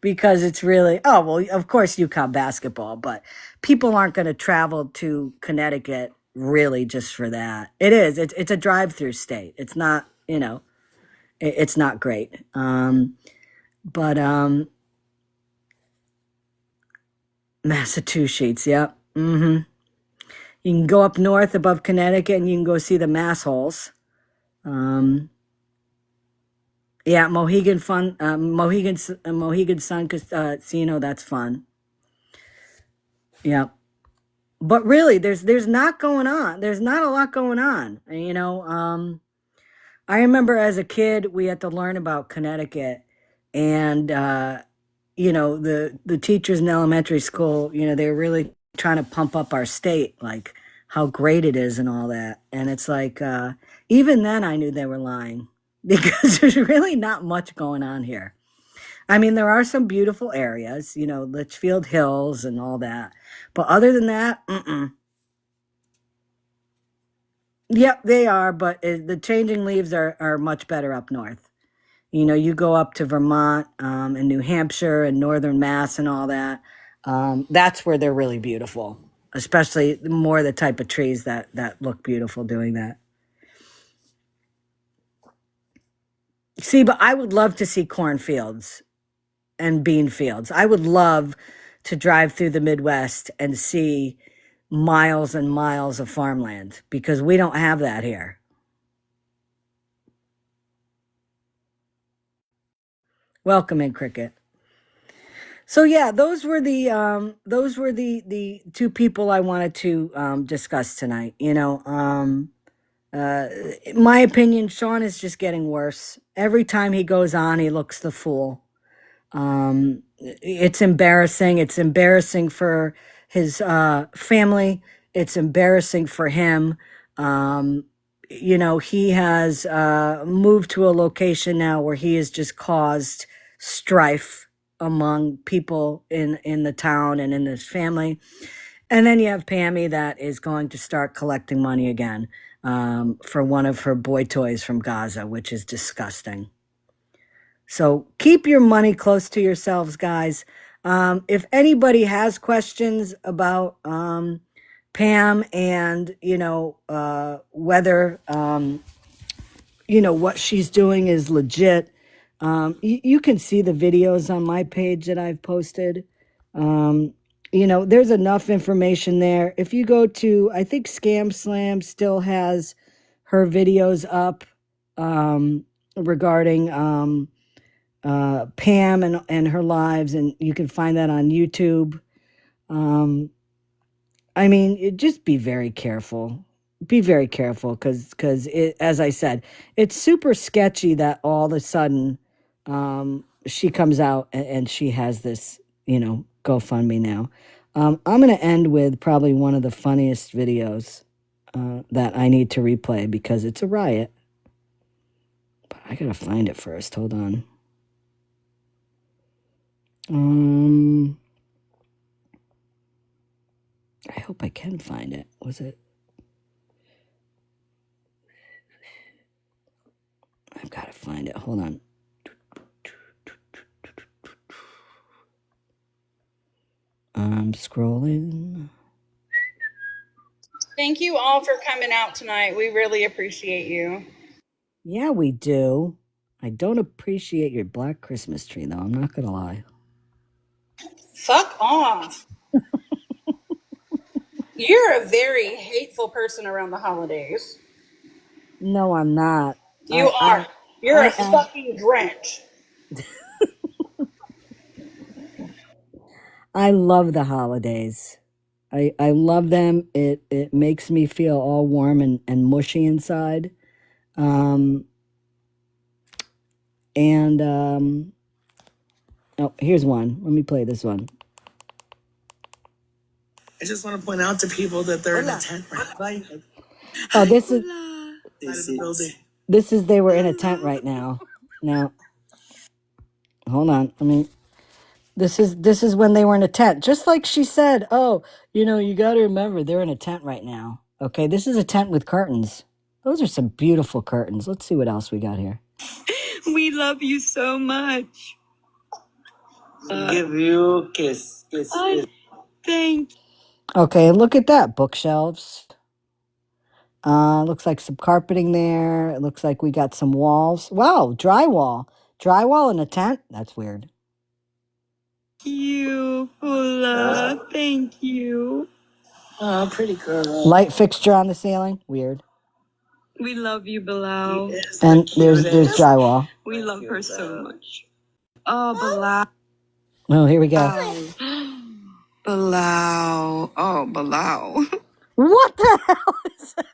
Because it's really, oh, well, of course UConn basketball, but people aren't going to travel to Connecticut really just for that. It's a drive-through state. It's not, it's not great. But Massachusetts, yep. You can go up north above Connecticut and you can go see the Mass Holes. Yeah, Mohegan Sun Casino, that's fun. Yeah. But really, there's not going on. There's not a lot going on. I remember as a kid, we had to learn about Connecticut, and the teachers in elementary school, they were really trying to pump up our state, like how great it is and all that. And it's like, even then I knew they were lying because there's really not much going on here. I mean, there are some beautiful areas, Litchfield Hills and all that. But other than that, Yep, they are, but the changing leaves are much better up north. You go up to Vermont and New Hampshire and northern Mass and all that. That's where they're really beautiful, especially more the type of trees that look beautiful doing that. See, but I would love to see cornfields and bean fields. I would love to drive through the Midwest and see miles and miles of farmland, because we don't have that here. Welcome in, Cricket. So yeah, those were the two people I wanted to discuss tonight. My opinion, Sean is just getting worse. Every time he goes on, he looks the fool. It's embarrassing. It's embarrassing for his family. It's embarrassing for him. He has moved to a location now where he has just caused strife among people in the town and in his family. And then you have Pammy that is going to start collecting money again for one of her boy toys from Gaza, which is disgusting. So keep your money close to yourselves, guys. If anybody has questions about Pam and, whether, what she's doing is legit, you can see the videos on my page that I've posted. There's enough information there. If you go to, I think Scam Slam still has her videos up regarding Pam and her lives, and you can find that on YouTube. Just be very careful. Be very careful, because as I said, it's super sketchy that all of a sudden she comes out and she has this, GoFundMe now. I'm going to end with probably one of the funniest videos that I need to replay because it's a riot. But I got to find it first. Hold on. I hope I can find it. Was it? I've got to find it. Hold on. I'm scrolling. Thank you all for coming out tonight. We really appreciate you. Yeah, we do. I don't appreciate your black Christmas tree, though. I'm not going to lie. Fuck off. You're a very hateful person around the holidays. No, I'm not. You are. You're a fucking Grinch. I love the holidays. I love them. It makes me feel all warm and mushy inside. And oh, here's one. Let me play this one. I just want to point out to people that they're in a tent right now. Oh, this is they were in a tent right now. Now, hold on. I mean, this is when they were in a tent. Just like she said, oh, you got to remember they're in a tent right now. Okay, this is a tent with curtains. Those are some beautiful curtains. Let's see what else we got here. We love you so much. Give you a kiss. Thank Okay, look at that. Bookshelves. Looks like some carpeting there. It looks like we got some walls. Wow, drywall. Drywall in a tent? That's weird. you, Fula. Thank you. Oh, pretty girl. Light fixture on the ceiling? Weird. We love you, Bilal. And there's drywall. We love her so much. Oh, Bilal. Oh, here we go. Bilal. Oh, Bilal. What the hell is that?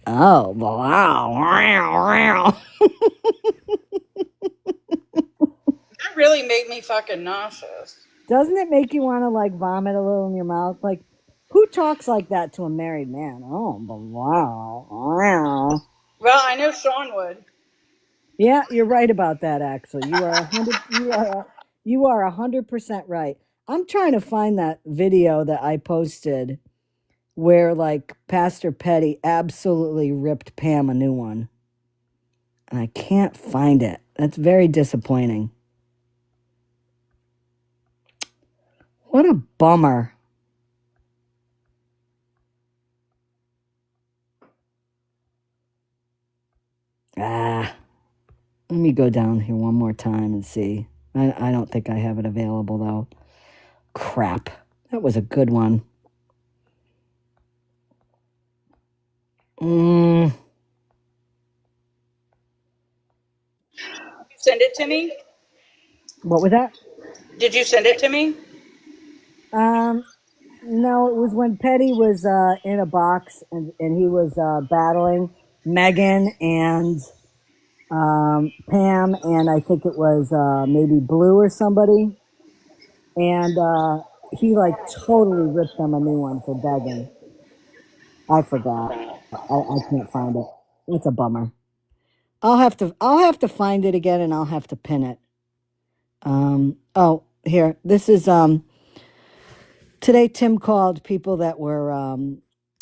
Oh, wow. That really made me fucking nauseous. Doesn't it make you want to like vomit a little in your mouth? Like, who talks like that to a married man? Oh, wow. Well, I know Sean would. Yeah, you're right about that. Actually, you are 100% right. I'm trying to find that video that I posted where like Pastor Petty absolutely ripped Pam a new one. I can't find it. That's very disappointing. What a bummer. Let me go down here one more time and see. I don't think I have it available though. Crap. That was a good one. Send it to me? What was that? Did you send it to me? No, it was when Petty was in a box and he was battling Megan and Pam, and I think it was maybe Blue or somebody. And he like totally ripped them a new one for begging. I forgot. I can't find it. It's a bummer. I'll have to find it again and I'll have to pin it. Oh, here. This is today Tim called people that were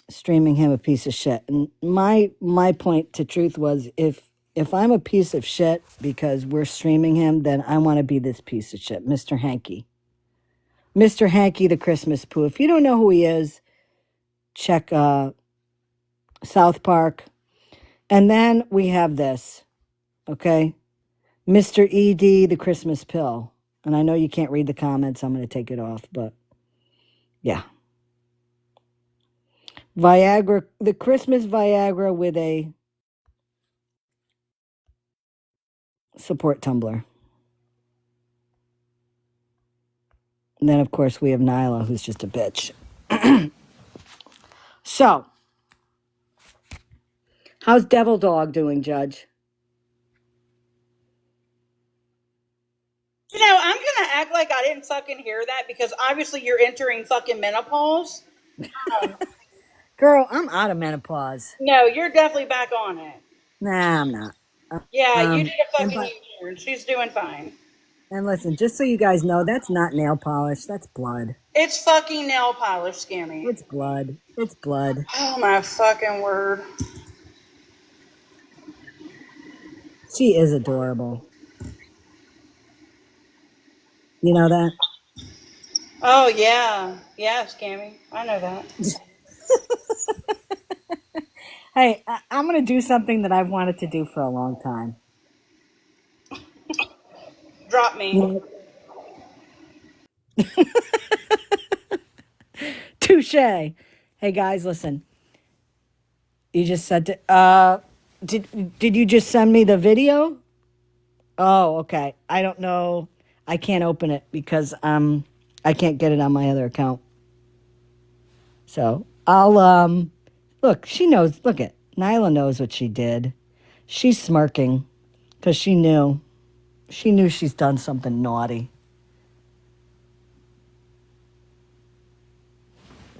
streaming him a piece of shit. And my point to truth was if I'm a piece of shit because we're streaming him, then I want to be this piece of shit, Mr. Hanky. Mr. Hanky the Christmas Pooh. If you don't know who he is, check South Park. And then we have this, okay? Mr. ED the Christmas Pill. And I know you can't read the comments. I'm going to take it off, but yeah. Viagra, the Christmas Viagra with a support tumbler. And then, of course, we have Nyla, who's just a bitch. So, how's Devil Dog doing, Judge? I'm gonna act like I didn't fucking hear that because obviously you're entering fucking menopause. Girl, I'm out of menopause. No, you're definitely back on it. Nah, I'm not. Yeah, you did a and, fucking U-turn. She's doing fine. and listen, just so you guys know, that's not nail polish. That's blood. It's fucking nail polish, Scammy. It's blood. It's blood. Oh my fucking word. She is adorable. You know that? Oh yeah. Yeah, Scammy. I know that. Hey, I'm going to do something that I've wanted to do for a long time. Drop me. Touche. Hey guys, listen. You just said did you just send me the video? Oh, okay. I don't know. I can't open it because I can't get it on my other account. So I'll look, she knows. Look it. Nyla knows what she did. She's smirking because she knew. She knew she's done something naughty.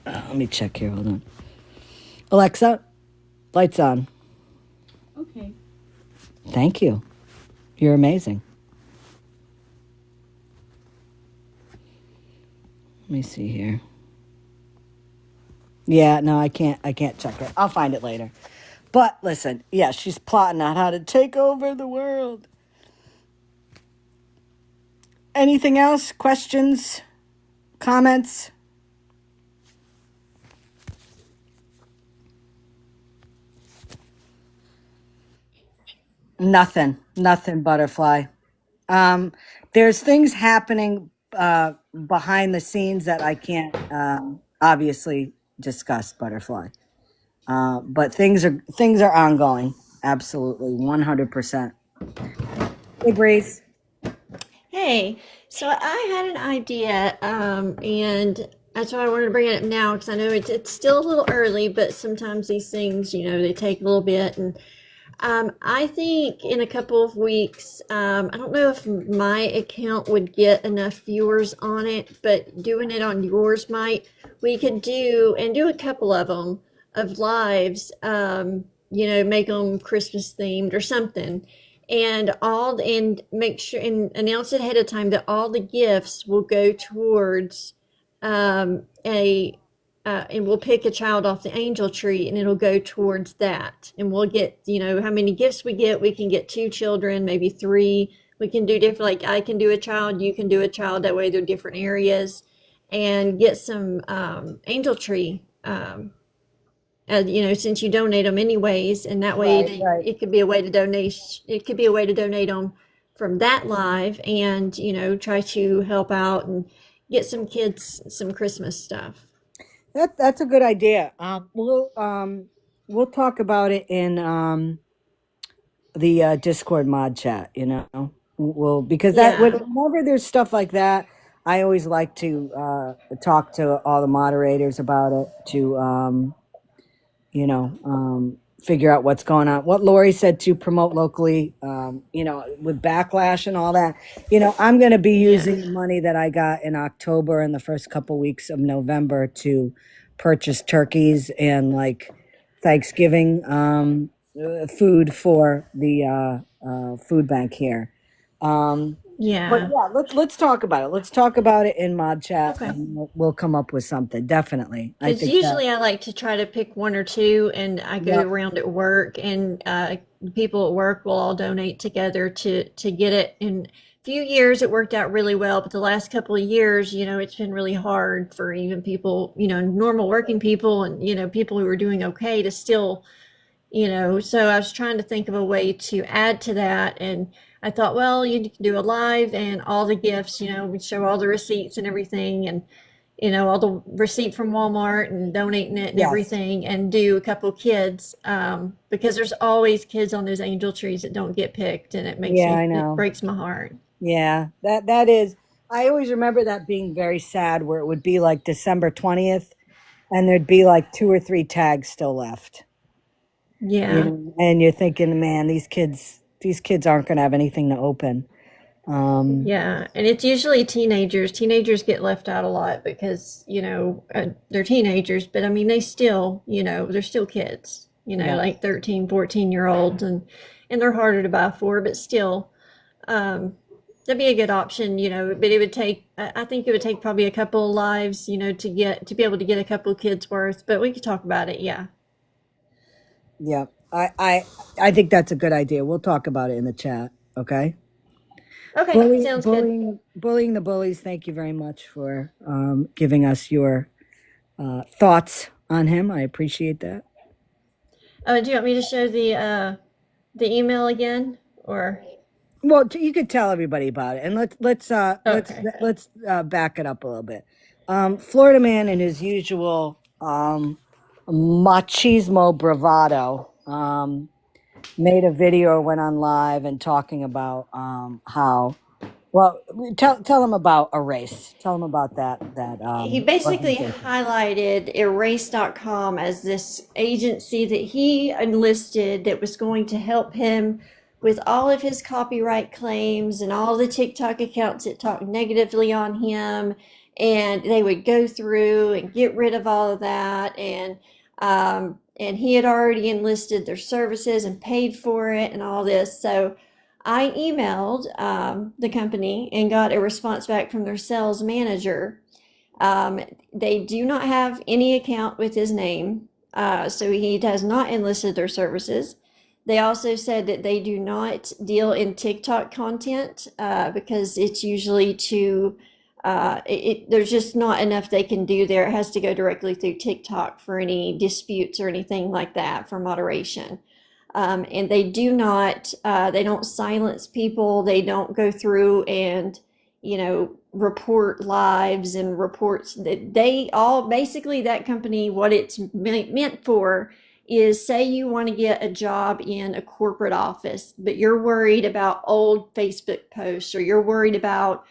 Let me check here. Hold on. Alexa, lights on. Okay. Thank you. You're amazing. Let me see here. Yeah, no, I can't check it. I'll find it later. But listen, yeah, she's plotting on how to take over the world. Anything else? Questions? Comments? Nothing. Nothing, butterfly. There's things happening behind the scenes that I can't obviously discuss, butterfly. But things are ongoing. Absolutely, 100%. Hey, Breeze. Hey, so I had an idea, and that's why I wanted to bring it up now because I know it's still a little early, but sometimes these things, they take a little bit. And I think in a couple of weeks, I don't know if my account would get enough viewers on it, but doing it on yours might. We could do a couple of them of lives, make them Christmas themed or something, and make sure and announce it ahead of time that all the gifts will go towards a and we'll pick a child off the angel tree and it'll go towards that. And we'll get, how many gifts we get. We can get 2 children, maybe 3. We can do different, like I can do a child, you can do a child. That way they're different areas, and get some angel tree. Since you donate them anyways, and that way Right. it could be a way to donate. It could be a way to donate them from that live, and try to help out and get some kids some Christmas stuff. That's a good idea. We'll talk about it in the Discord mod chat. We'll because that Yeah. whenever there's stuff like that, I always like to talk to all the moderators about it to figure out what's going on. What Lori said to promote locally, with backlash and all that. I'm going to be Yeah. using the money that I got in October and the first couple weeks of November to purchase turkeys and like Thanksgiving food for the food bank here. But Yeah. yeah, let's talk about it. Let's talk about it in mod chat, Okay. and we'll come up with something. Definitely, I Because think that. usually I like to try to pick 1 or 2, and I go Yep. around at work, and people at work will all donate together to get it. In a few years, it worked out really well, but the last couple of years, it's been really hard for even people, normal working people, and people who are doing okay to still, so I was trying to think of a way to add to that. And I thought, well, you can do a live and all the gifts, we show all the receipts and everything, and all the receipt from Walmart and donating it and Yes. everything, and do a couple kids, because there's always kids on those angel trees that don't get picked, and Yeah, I it know. breaks my heart. Yeah, that is. I always remember that being very sad, where it would be like December 20th, and there'd be like 2 or 3 tags still left. Yeah. And you're thinking, man, these kids aren't going to have anything to open. Yeah, and it's usually teenagers. Teenagers get left out a lot because, they're teenagers, but I mean, they still, they're still kids, Yeah, like 13, 14-year olds, and they're harder to buy for, but still, that'd be a good option, but it would take, I think it would take probably a couple of lives, to be able to get a couple of kids worth, but we could talk about it. Yeah. yeah. I think that's a good idea. We'll talk about it in the chat. Okay. Okay, sounds good. Bullying the bullies. Thank you very much for giving us your thoughts on him. I appreciate that. Do you want me to show the email again, or? Well, you could tell everybody about it, and Okay. let's back it up a little bit. Florida man, in his usual machismo bravado, made a video, went on live, and talking about how Well, tell him about Erase. Tell him about that He basically organization. highlighted Erase.com as this agency that he enlisted that was going to help him with all of his copyright claims and all the TikTok accounts that talked negatively on him. And they would go through and get rid of all of that. And he had already enlisted their services and paid for it and all this. So I emailed the company and got a response back from their sales manager. They do not have any account with his name, so he has not enlisted their services. They also said that they do not deal in TikTok content because it's usually too, there's just not enough they can do there. It has to go directly through TikTok for any disputes or anything like that for moderation. And they do not, they don't silence people. They don't go through and, report lives and reports that they all basically that company, what it's meant for is say you want to get a job in a corporate office, but you're worried about old Facebook posts or you're worried about,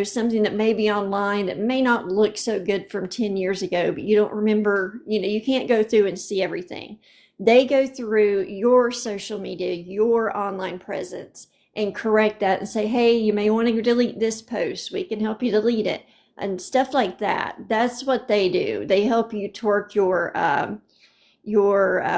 something that may be online that may not look so good from 10 years ago, but you don't remember, you can't go through and see everything. They go through your social media, your online presence, and correct that and say, hey, you may want to delete this post. We can help you delete it and stuff like that. That's what they do. They help you twerk your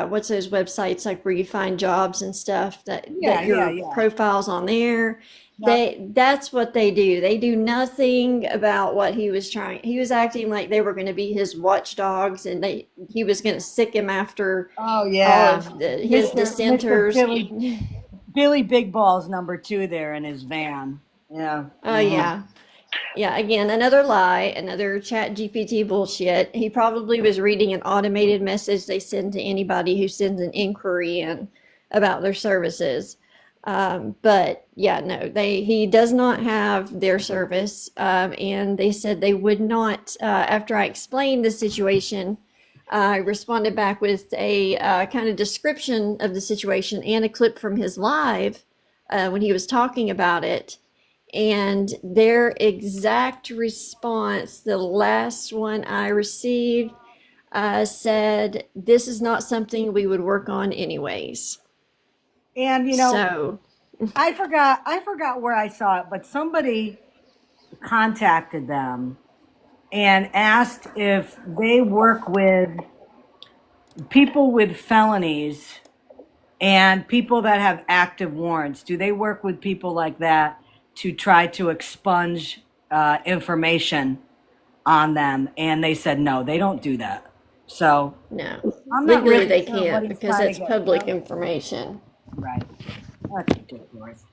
what's those websites like where you find jobs and stuff that your Yeah. profiles on there. Yep. That's what they do. They do nothing about what he was trying. He was acting like they were going to be his watchdogs and he was going to sick him after Oh all yeah, of his Mr. dissenters. Billy Big Balls #2 there in his van. Yeah. Oh yeah. Yeah, again, another lie, another chat GPT bullshit. He probably was reading an automated message they send to anybody who sends an inquiry in about their services. But yeah, no, he does not have their service. And they said they would not, after I explained the situation, I responded back with a kind of description of the situation and a clip from his live when he was talking about it. And their exact response, the last one I received, said, "This is not something we would work on anyways." And So, I forgot where I saw it, but somebody contacted them and asked if they work with people with felonies and people that have active warrants. Do they work with people like that to try to expunge information on them? And they said no, they don't do that. So no. I'm not Legally, really they sure what can't he's because trying to it's get. public information. Right. That's ridiculous.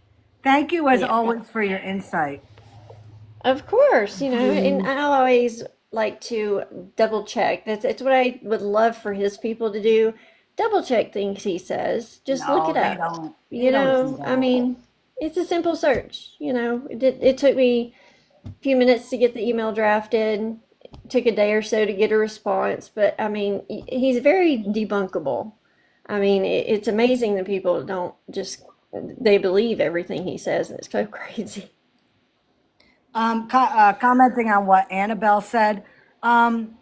Thank you, as Yeah. always, for your insight. Of course, and I always like to double check. It's what I would love for his people to do. Double check things he says. Just look No, it they up. don't. They don't do I that. mean, it's a simple search. It took me a few minutes to get the email drafted. It took a day or so to get a response, but I mean, he's very debunkable. I mean, it's amazing that people don't just they believe everything he says, and it's so crazy. Commenting on what Annabelle said, um,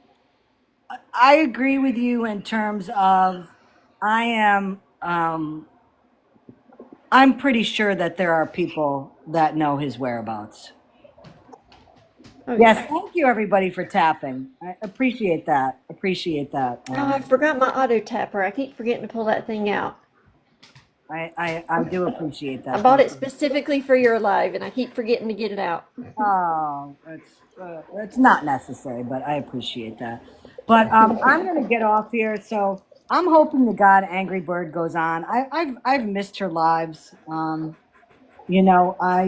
I agree with you in terms of I am. I'm pretty sure that there are people that know his whereabouts. Oh Yes, yeah. thank you everybody for tapping. I appreciate that. Appreciate that. Oh, I forgot my auto tapper. I keep forgetting to pull that thing out. I do appreciate I that. bought Thank it you. specifically for your live, and I keep forgetting to get it out. Oh, it's not necessary, but I appreciate that. But I'm gonna get off here, so I'm hoping to God Angry Bird goes on. I've missed her lives. I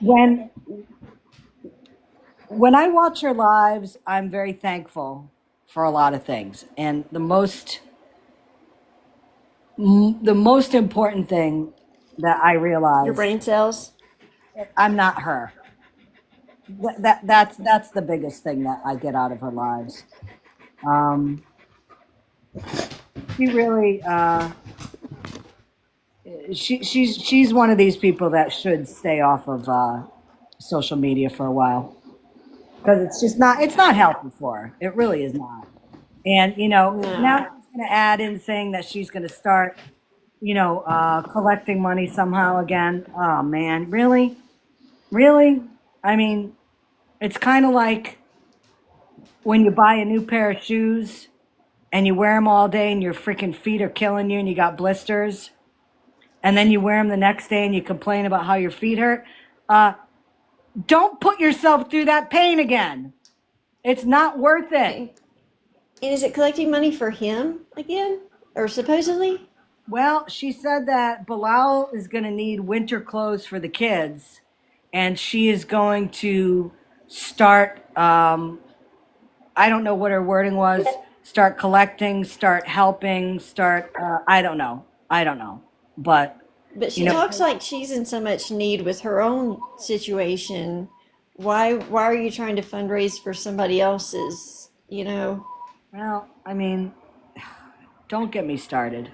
when when I watch her lives, I'm very thankful for a lot of things, and the most important thing that I Your realize, brain cells. I'm not her. That's the biggest thing that I get out of her lives. Um, she really she's one of these people that should stay off of social media for a while, because it's not healthy for her. It really is not. And now No. she's going to add in saying that she's going to start collecting money somehow again. Oh man, really? Really? I mean, it's kind of like when you buy a new pair of shoes and you wear them all day and your freaking feet are killing you and you got blisters, and then you wear them the next day and you complain about how your feet hurt. Don't put yourself through that pain again. It's not worth it. And is it collecting money for him again? Or supposedly? Well, she said that Bilal is going to need winter clothes for the kids, and she is going to start, I don't know what her wording was, start collecting, start helping, start, I don't know. I don't know. But, But she talks like she's in so much need with her own situation. Why are you trying to fundraise for somebody else's, well, I mean, don't get me started.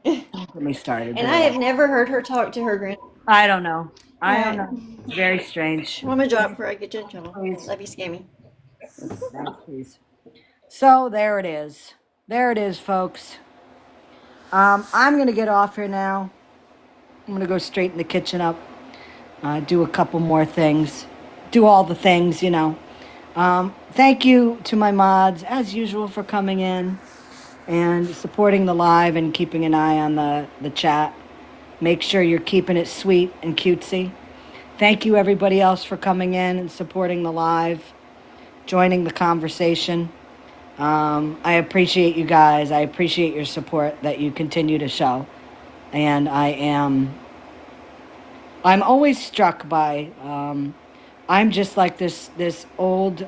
Don't get me started. And I have never heard her talk to her grand. I don't know. I don't Right. know. It's very strange. I'm gonna drop before I get you in trouble. Please. Love you, Scammy. Please. So there it is. There it is, folks. I'm going to get off here now. I'm going to go straight in the kitchen up, do a couple more things, do all the things, Thank you to my mods, as usual, for coming in and supporting the live and keeping an eye on the chat. Make sure you're keeping it sweet and cutesy. Thank you, everybody else, for coming in and supporting the live, joining the conversation. I appreciate you guys. I appreciate your support that you continue to show. And I'm always struck by, I'm just like this old,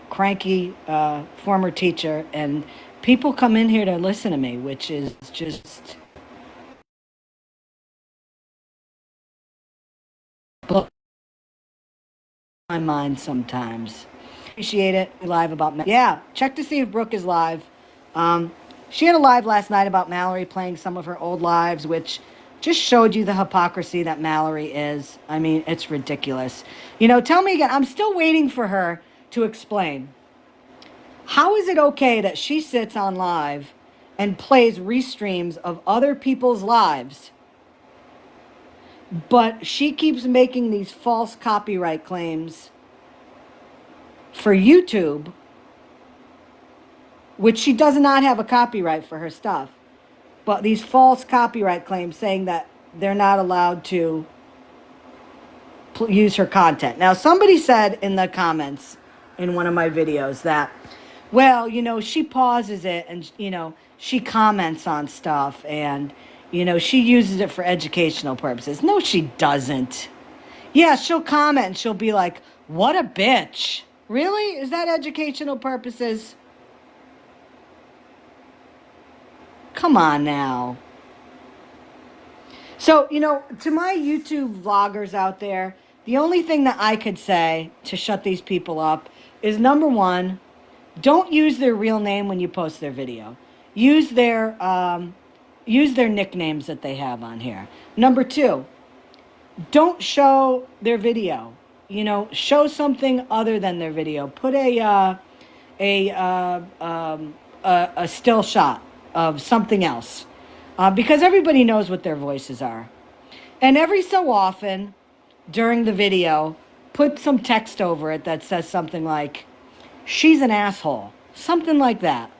cranky, former teacher, and people come in here to listen to me, which is just blows my mind sometimes. Appreciate it. Live about yeah. Check to see if Brooke is live. She had a live last night about Mallory playing some of her old lives, which just showed you the hypocrisy that Mallory is. I mean, it's ridiculous. Tell me again. I'm still waiting for her to explain. How is it okay that she sits on live and plays restreams of other people's lives, but she keeps making these false copyright claims for YouTube, which she does not have a copyright for her stuff, but these false copyright claims saying that they're not allowed to use her content. Now, somebody said in the comments in one of my videos that, well, she pauses it and, she comments on stuff and, she uses it for educational purposes. No, she doesn't. Yeah, she'll comment and she'll be like, what a bitch. Really? Is that educational purposes? Come on now. So, to my YouTube vloggers out there, the only thing that I could say to shut these people up is, number one, don't use their real name when you post their video. Use their nicknames that they have on here. Number two, don't show their video. Show something other than their video. Put a still shot of something else, because everybody knows what their voices are. And every so often during the video, put some text over it that says something like, she's an asshole, something like that.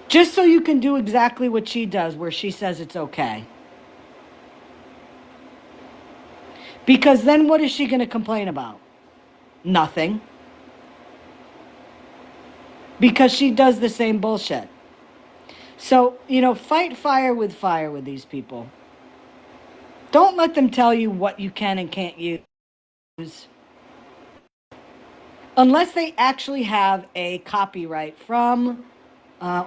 Just so you can do exactly what she does, where she says it's okay. Because then what is she going to complain about? Nothing. Because she does the same bullshit. So, fight fire with these people. Don't let them tell you what you can and can't use. Unless they actually have a copyright from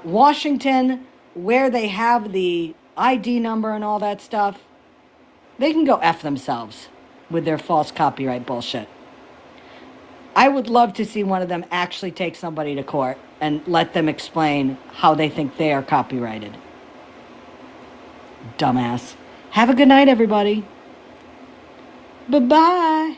Washington, where they have the ID number and all that stuff, they can go F themselves with their false copyright bullshit. I would love to see one of them actually take somebody to court and let them explain how they think they are copyrighted. Dumbass. Have a good night, everybody. Bye-bye.